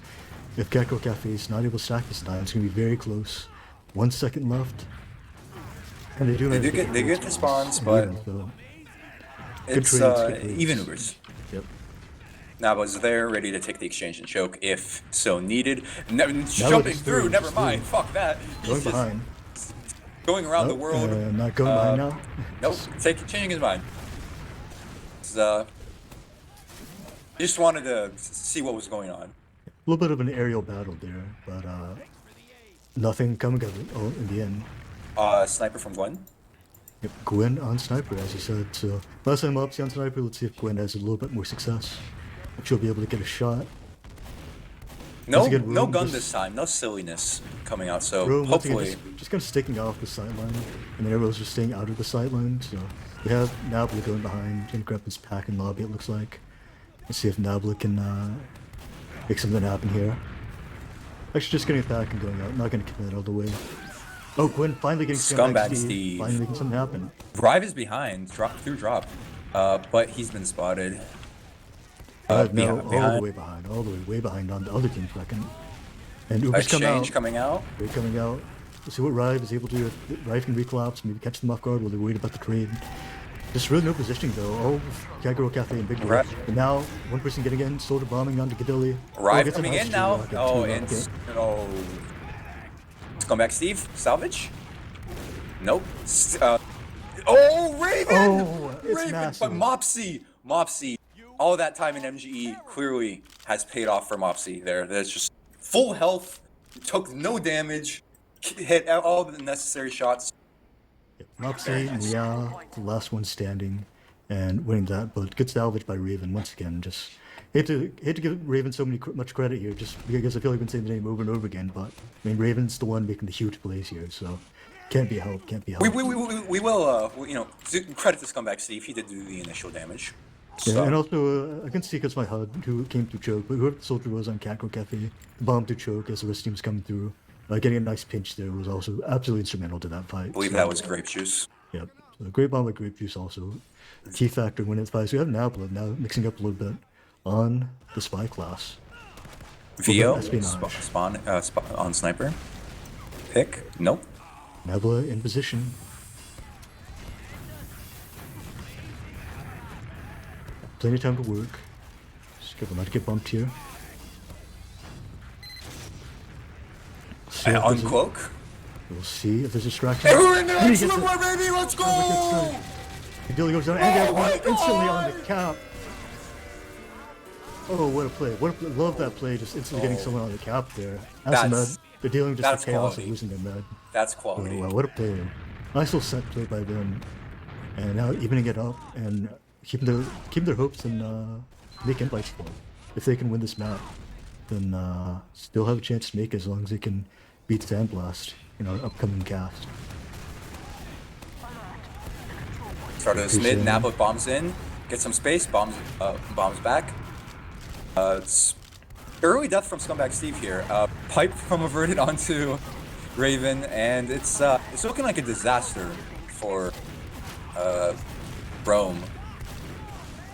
If Catgirl Cafe is not able to stack this time, it's going to be very close. 1 second left. And they get the spawns, but so. it's good trades. even Ubers. Yep. Nabla's there, ready to take the exchange and choke if so needed. Jumping just through, through, never just mind. through. Fuck that. Going He's just behind. going around the Nope, world. not going behind now. Nope, changing his mind. Just wanted to see what was going on. A little bit of an aerial battle there, but nothing coming of it. Oh, in the end. Sniper from Gwen. Yep, Gwen on Sniper, as you said. So last time Mopsy on Sniper, let's see if Gwen has a little bit more success. If she'll be able to get a shot. No again, no Room gun just- this time, no silliness coming out. So Room, once again, hopefully, just kind of sticking off the sideline, and then everyone's just staying out of the sideline. So we have Nabla going behind, Jim Greppen's pack and lobby, it looks like. Let's see if Nabla can make something happen here. Actually, just getting back and going out, not going to commit all the way. Oh, Gwen finally getting Scumbag Steve. finally making something happen. Rive is behind, drop, but he's been spotted. No, all behind. the way behind on the other team's reckon. And Uber's Exchange coming out. They're coming out. Let's see what Rive is able to do. If Rive can recollapse, maybe catch them off guard while they're worried about the trade. Just really no positioning though. Oh, Catgirl Cafe and Big Boy. Right. And now, one person getting in, soldier bombing onto Gadilli. Rive gets an coming in oxygen now. rocket, Oh, two and rocket. Scumbag Steve, salvage. Nope. Oh, Raven! Oh, it's Raven, massive. but Mopsy, all that time in MGE clearly has paid off for Mopsy there. That's just full health, took no damage, hit all the necessary shots. Mopsy, Nia, the last one standing, and winning that, but good salvage by Raven once again. Just hate to give Raven much credit here, just because I feel like I've been saying the name over and over again. But I mean, Raven's the one making the huge plays here, so can't be helped. We will, credit to Scumbag Steve. He did do the initial damage. Yeah, So, and also I can see because my HUD who came through choke, but whoever the soldier was on Catgirl Cafe, the bomb through choke as the rest of the team was coming through. Getting a nice pinch there was also absolutely instrumental to that fight. I believe so, that was Grape Juice. Yep. So great bomb by Grape Juice also. Key factor when it's fight. So we have Nabla now mixing up a little bit on the spy class. Vio, espionage. on Sniper. Pick, nope. Nabla in position. Plenty of time to work. Just careful not to get bumped here. See if On there's a- Cloak. We'll see if there's a distraction. We're in And he the gets it. baby, let's go! The deal goes down and they have Oh my one instantly on God! the cap. Oh, what a play. Love that play, just instantly getting someone on the cap there. That's That's- med. They're dealing just that's the chaos quality. of losing their med. That's Oh, quality. wow, what a play. nice little set play by them, and now evening it up and keeping their hopes and make invites for them. If they can win this map, then still have a chance to make it as long as they can beat Sandblast in our upcoming cast. Start this mid, Nabla bombs in, get some space, bombs back. It's early death from Scumbag Steve here. Pipe from Averted onto Raven, and it's looking like a disaster for Rome.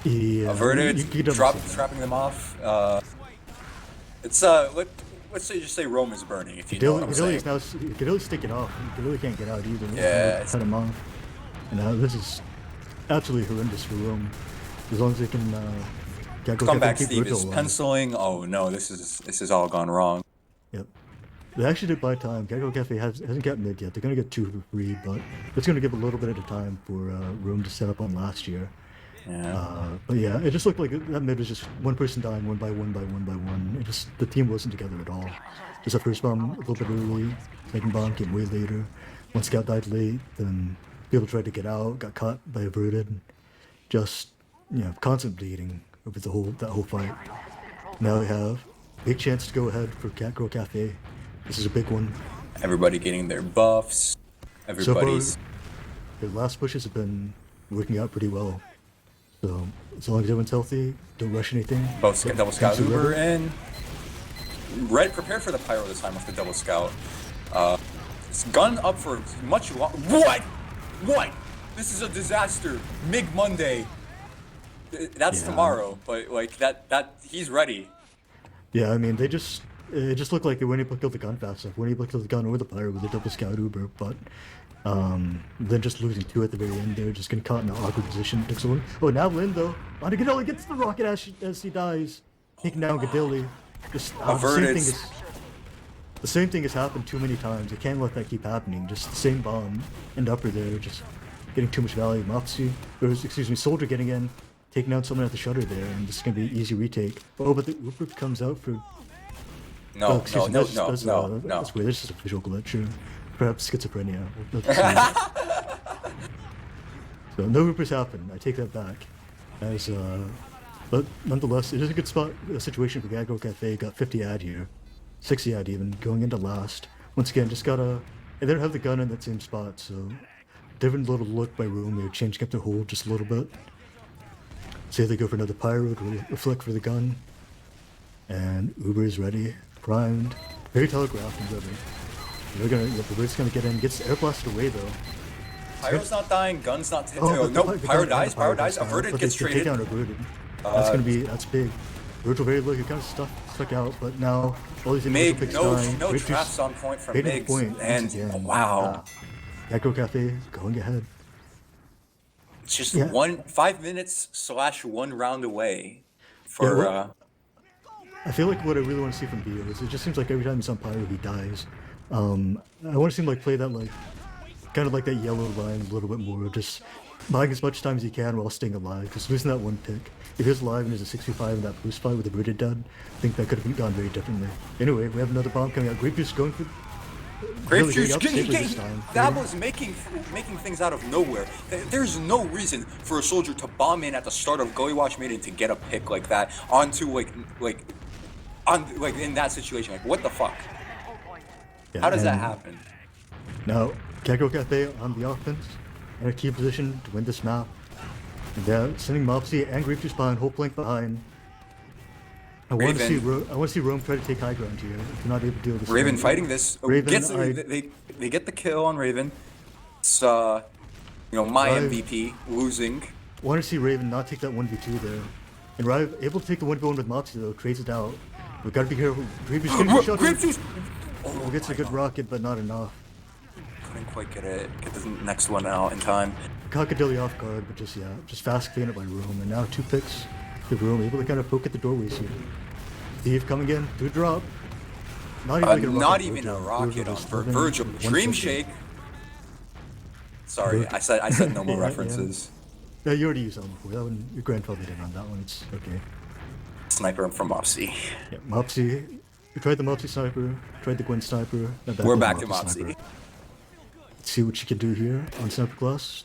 Yeah, Averted, trapping them off. It's let's just say Rome is burning, if you know what I'm saying. You can really stick it off. You really can't get out either. Yeah. Cut him off. And now this is absolutely horrendous for Rome. As long as they can Come back, Steve is penciling. Oh no, this is all gone wrong. Yep. They actually did buy time. Catgirl Cafe hasn't got mid yet. They're gonna get 2 for free, but it's gonna give a little bit of time for Rome to set up on last year. Yeah. But yeah, it just looked like that mid was just one person dying one by one by one by one. It just, the team wasn't together at all. Just the first bomb a little bit early, second bomb came way later. One scout died late, then people tried to get out, got caught by Averted. Just, constant bleeding over that whole fight. Now we have big chance to go ahead for Catgirl Cafe. This is a big one. Everybody getting their buffs. Everybody's. So far, their last pushes have been working out pretty well. So as long as everyone's healthy, don't rush anything. Double scout Uber in. Red prepared for the pyro this time with the double scout. It's gun up for much long. What? This is a disaster. MIG Monday. That's tomorrow, but like that he's ready. Yeah, I mean it just looked like they weren't able to kill the gun fast enough. Weren't able to kill the gun or the pyro with a double scout Uber, but then just losing 2 at the very end there, just getting caught in an awkward position. Oh, now Lynn though. Gadilli gets the rocket as he dies, taking down Gadilli. Just the same thing has happened too many times. I can't let that keep happening. Just the same bomb and upper there, just getting too much value. Soldier getting in, taking out someone at the shutter there, and this is gonna be an easy retake. Oh, but the Uber comes out for. No. That's weird. This is a visual glitch. Perhaps schizophrenia. So no Ubers happen. I take that back. But nonetheless, it is a good situation for Catgirl Cafe. Got 50 ad here, 60 ad even, going into last. Once again, just gotta. They don't have the gun in that same spot, so different little look by Room. They're changing up their hold just a little bit. Say they go for another pyro to reflect for the gun, and Uber is ready, primed, very telegraphed and ready. The bird's gonna get in, gets air blasted away though. Pyro's not dying, gun's not. No, Pyro dies. Averted gets traded. That's big. Virtual very low, he kind of stuck out, but now all these MIG, no traps on point from MIG, and wow. Catgirl Cafe going ahead. It's just 5 minutes / 1 round away for. I feel like what I really want to see from Dio is it just seems like every time he's on Pyro he dies. I want to see him play that kind of like that yellow line a little bit more, just buying as much time as he can while staying alive, because losing that one pick. If he was alive and there's a 65 in that boost fight with the Rooted dead, I think that could have gone very differently. Anyway, we have another bomb coming out. Grape Juice going for... Grape Juice, that was making things out of nowhere. There's no reason for a soldier to bomb in at the start of Gully Watch Maiden to get a pick like that onto in that situation. Like, what the fuck? Yeah, how does that happen? Now, Catgirl Cafe on the offense, in a key position to win this map. And they're sending Mopsy and Grape Juice behind, whole plank behind. I want to see Rome try to take high ground here. If they're not able to deal with this. Raven fighting this. They get the kill on Raven. It's my MVP losing. I want to see Raven not take that 1v2 there. And Rive able to take the 1v1 with Mopsy though, trades it out. We've got to be careful. Grape Juice getting shot. Grape Juice! Gets a good rocket, but not enough. Couldn't quite get the next one out in time. Cockadilly off guard, but just fast clean up by Rome. And now 2 picks to Rome, able to kind of poke at the doorways here. Steve coming in, 2 drop. Not even a rocket on Virgil. Dream Shake. Sorry, I said no more references. Yeah, you already used that one before. That one, your grandfather did on that one. It's okay. Sniper from Mopsy. Yeah, Mopsy. We tried the Mopsy sniper, tried the Gwen sniper. We're back to Mopsy. see what she can do here on Sniper Glass.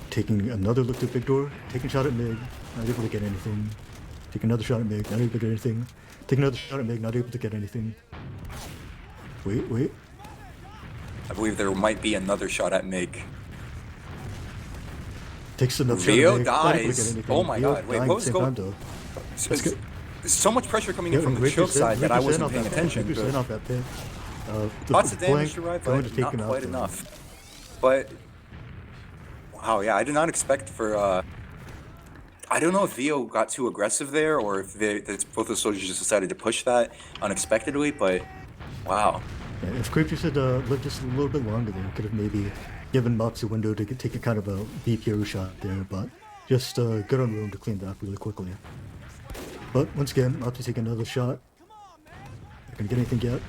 Taking another look to big door, taking a shot at Mig, not able to get anything. Taking another shot at Mig, not able to get anything. Taking another shot at Mig, not able to get anything. Wait. I believe there might be another shot at Mig. Takes another Vio shot at Mig, not able to get dies. anything. Oh my Vio god, wait, dying what at was the same going time, on? though. That's good. There's so much pressure coming in from the choke side that I wasn't paying attention to. to. Off that pit. Lots of damage to flank Rive, going but to take not him out, quite though. enough. But wow, yeah, I did not expect for. I don't know if Vio got too aggressive there, or if both the soldiers just decided to push that unexpectedly. But wow, Yeah, if Creepers had lived just a little bit longer there, could have maybe given Mops a window to take a kind of a BPO shot there, but just good on room to clean that up really quickly. But once again, Mops taking another shot. Not gonna get anything yet.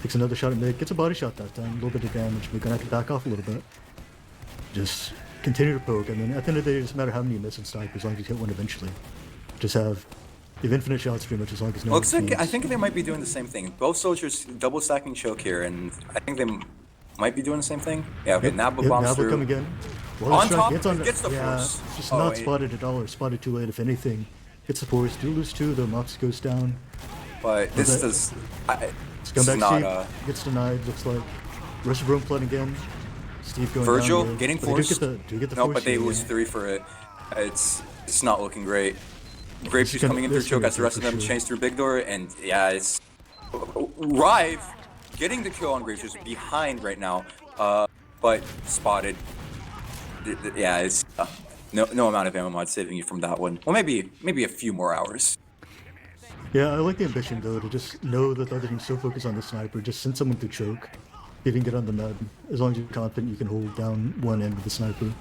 Takes another shot at mid, gets a body shot that time, a little bit of damage. We're gonna have to back off a little bit. Just continue to poke. I mean, at the end of the day, it doesn't matter how many you miss in sniper as long as you hit one eventually. Just have infinite shots pretty much as long as no one looks like feeds. I think they might be doing the same thing. Both soldiers double stacking choke here, and I think they might be doing the same thing. Yeah, okay, Naba bombs Naba through. coming in. Well, On strike, top, hits on gets the yeah, force. just Oh, not wait. spotted at all, or spotted too late if anything. Hits the force, do lose two, the Mops goes down. But this that- does. This Scumbag is not Steve gets denied, looks like. Rest of room flooding again. Steve going Virgil down there. getting But they forced. do get the No, force but they here, lose yeah. 3 for it. It's not looking great. Grape This is juice gonna- coming in through this is choke gonna as the rest of be them for change through big door, and yeah, it's Rive getting the kill on Grape juice behind right now, but spotted. Yeah, it's no amount of ammo mod saving you from that one. Well, maybe a few more hours. Yeah, I like the ambition though to just know that the other team's so focused on the sniper, just send someone through choke. If you can get on the med, as long as you're confident you can hold down one end with the sniper.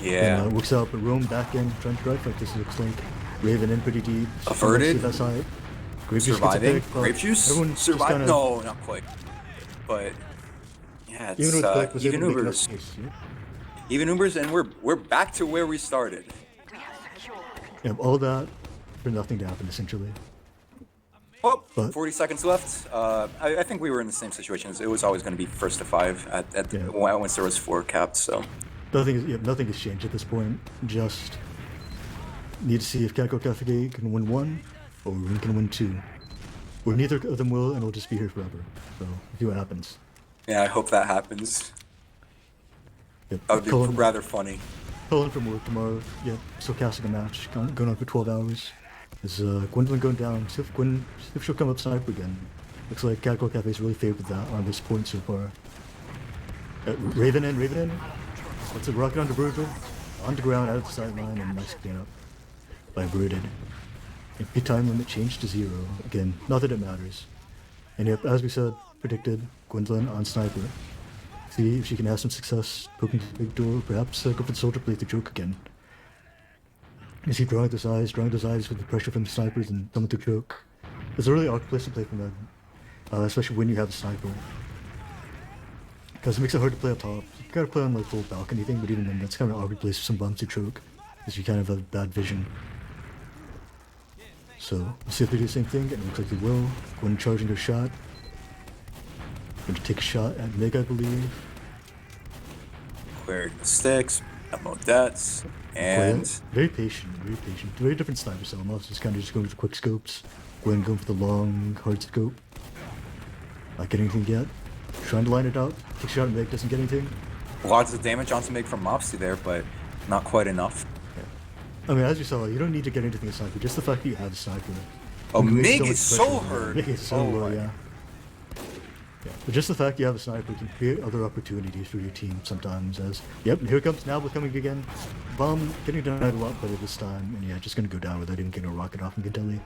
Yeah. And works out, but Rome back in, trying to drive fight this looks like. Raven in pretty deep. Averted. That side. Grape Juice gets a Surviving. pick, but Grape juice. everyone just Survive. kinda- No, not quite. But yeah, it's Even with Blake was even able to make Ubers. enough space, yeah. Even Ubers, and we're back to where we started. Yeah, all that for nothing to happen essentially. Oh, But- 40 seconds left. I think we were in the same situation. It was always going to be first to 5 at Yeah. once there was 4 capped. So Nothing has changed at this point. Just need to see if Catgirl Cafe can win 1 or Rune can win 2. Or neither of them will, and we'll just be here forever. So, we'll see what happens. yeah, I hope that happens. Yep. That would be Cullen- rather funny. Cullen from work tomorrow. Yep, still casting a match. Going on for 12 hours. Is Gwendolyn going down? See if she'll come up sniper again. Looks like Catgirl Cafe's really favored that on this point so far. Raven in. What's it? Rocket onto Virgil. On the ground, out of the sideline, and nice cleanup by Brooded. MP time limit changed to 0. Again, not that it matters. And yep, as we said, predicted, Gwendolyn on sniper. See if she can have some success poking the big door, perhaps go for the soldier play the joke again. Is he drawing those eyes with the pressure from the snipers and someone to choke? It's a really awkward place to play from them, especially when you have a sniper. Because it makes it hard to play up top. You gotta play on like full balcony thing, but even then that's kind of an awkward place for some bums to choke, because you kind of have bad vision. So, we'll see if they do the same thing, and it looks like they will. Gwen charging their shot. Going to take a shot at Mig, I believe. Clearing the sticks, ammo debts, and Very patient. Very different snipers. So Mouse just kind of going for the quick scopes. Gwen going for the long, hard scope. Not getting anything yet. Trying to line it up. Take a shot at Mig, doesn't get anything. lots of damage onto Mig from Mopsy there, but not quite enough. I mean, as you saw, you don't need to get anything with sniper. Just the fact that you have a sniper. Oh, can create Mig much is so pressure. hurt. Mig is so Oh low, my. yeah. But just the fact you have a sniper can create other opportunities for your team sometimes. As yep, here comes Nabla coming again. Bomb getting denied a lot better this time, and yeah, just gonna go down without even getting a rocket off in Gentelli.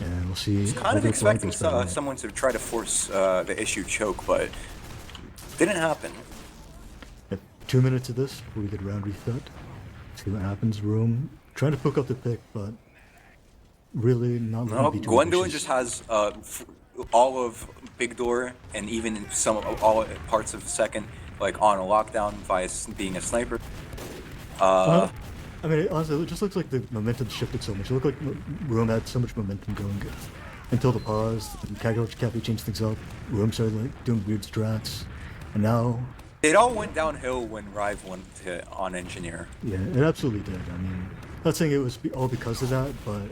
And we'll see. Kind how of their flank expecting goes from there. someone to try to force the issue choke, but didn't happen. Yep, 2 minutes of this before we get round reset. See what happens. Rome trying to poke up the pick, but really not No, going to be too Gwendolyn ambitious. just has all of Big Door and even all parts of second like on a lockdown via being a sniper. I mean, honestly, it just looks like the momentum shifted so much. It looked like Rome had so much momentum going. until the pause. Catgirl Cafe changed things up. Rome started like doing weird strats, and now It all went downhill when Rive went on Engineer. yeah, it absolutely did. I mean, not saying it was all because of that, but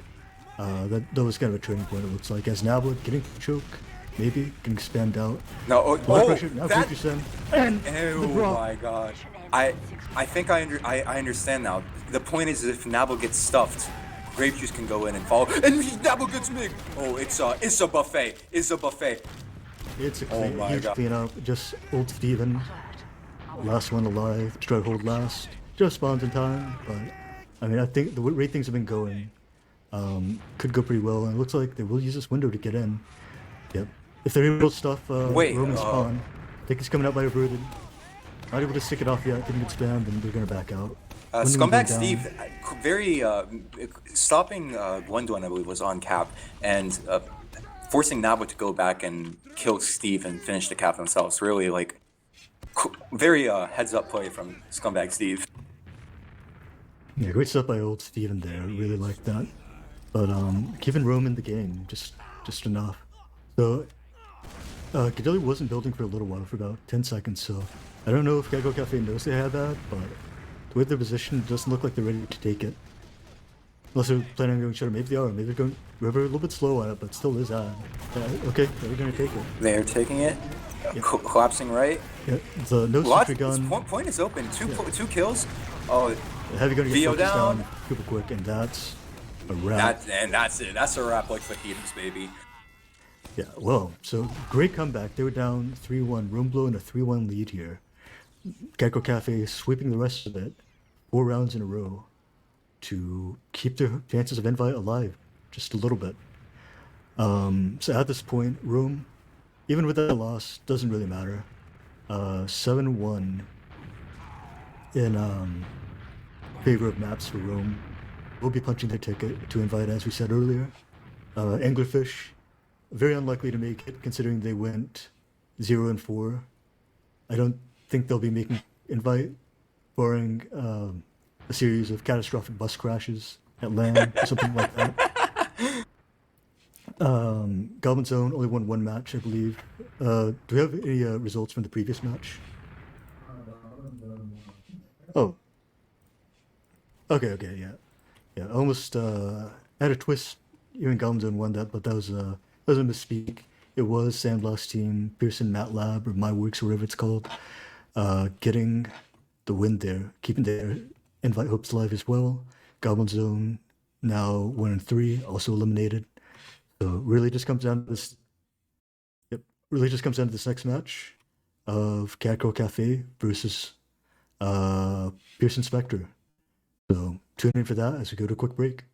that was kind of a turning point. It looks like as Nabla getting choke, maybe can expand out. No, Blood pressure now that, 50%, and oh the drop. my gosh. I think I understand now. The point is if Nabble gets stuffed, grape juice can go in and follow, and Nabble gets mig. Oh, it's a buffet. It's a buffet. It's a my huge God. cleanup. Just old Steven, last one alive, to try to hold last. Just spawns in time, but I mean, I think the way things have been going could go pretty well, and it looks like they will use this window to get in. Yep. If they're able to stuff Roman's spawn, I think he's coming out by a Brooded. Not able to stick it off yet, getting it spammed, and they're gonna back out. Scumbag Steve, very stopping Gwendolyn, I believe, was on cap, and forcing Nabo to go back and kill Steve and finish the cap themselves. Really, like, very heads up play from Scumbag Steve. Yeah, great stuff by old Steven there. Really like that. But keeping Rome in the game, just enough. So Cadilli wasn't building for a little while, for about 10 seconds, so I don't know if Gecko Cafe knows they had that, but the way they're positioned, it doesn't look like they're ready to take it. Unless they're planning on going Shadow, maybe they are. Maybe they're going River a little bit slow on it, but still is on. Okay, they're going to take it. They're taking it. Yep. Collapsing right. Yeah, the no sentry gun. Point is open. Two kills. Oh, The heavy gun Vio gets focused down. down super quick, and that's a wrap. that's it. That's a wrap like fajitas, baby. Yeah, well, so great comeback. They were down 3-1, Room Blow in a 3-1 lead here. Gecko Cafe sweeping the rest of it, 4 rounds in a row, to keep their chances of invite alive just a little bit. So at this point, Room, even with that loss, doesn't really matter. 7-1 in favor of maps for Rome. We'll be punching their ticket to invite, as we said earlier. Anglerfish, very unlikely to make it, considering they went 0-4. I don't think they'll be making invite, barring a series of catastrophic bus crashes at land or something like that. Goblin Zone only won 1 match, I believe. Do we have any results from the previous match? Oh. Okay, yeah. Almost had a twist. Even Goblin Zone won that, but that was a misspeak. It was Sandblast Team, Pearson MATLAB, or My Works, or whatever it's called, getting the win there, keeping their invite hopes alive as well. Goblin Zone now 1-3, also eliminated. So really just comes down to this. Yep, really just comes down to this next match of Catgirl Cafe versus Pearson Spectre. So tune in for that as we go to a quick break.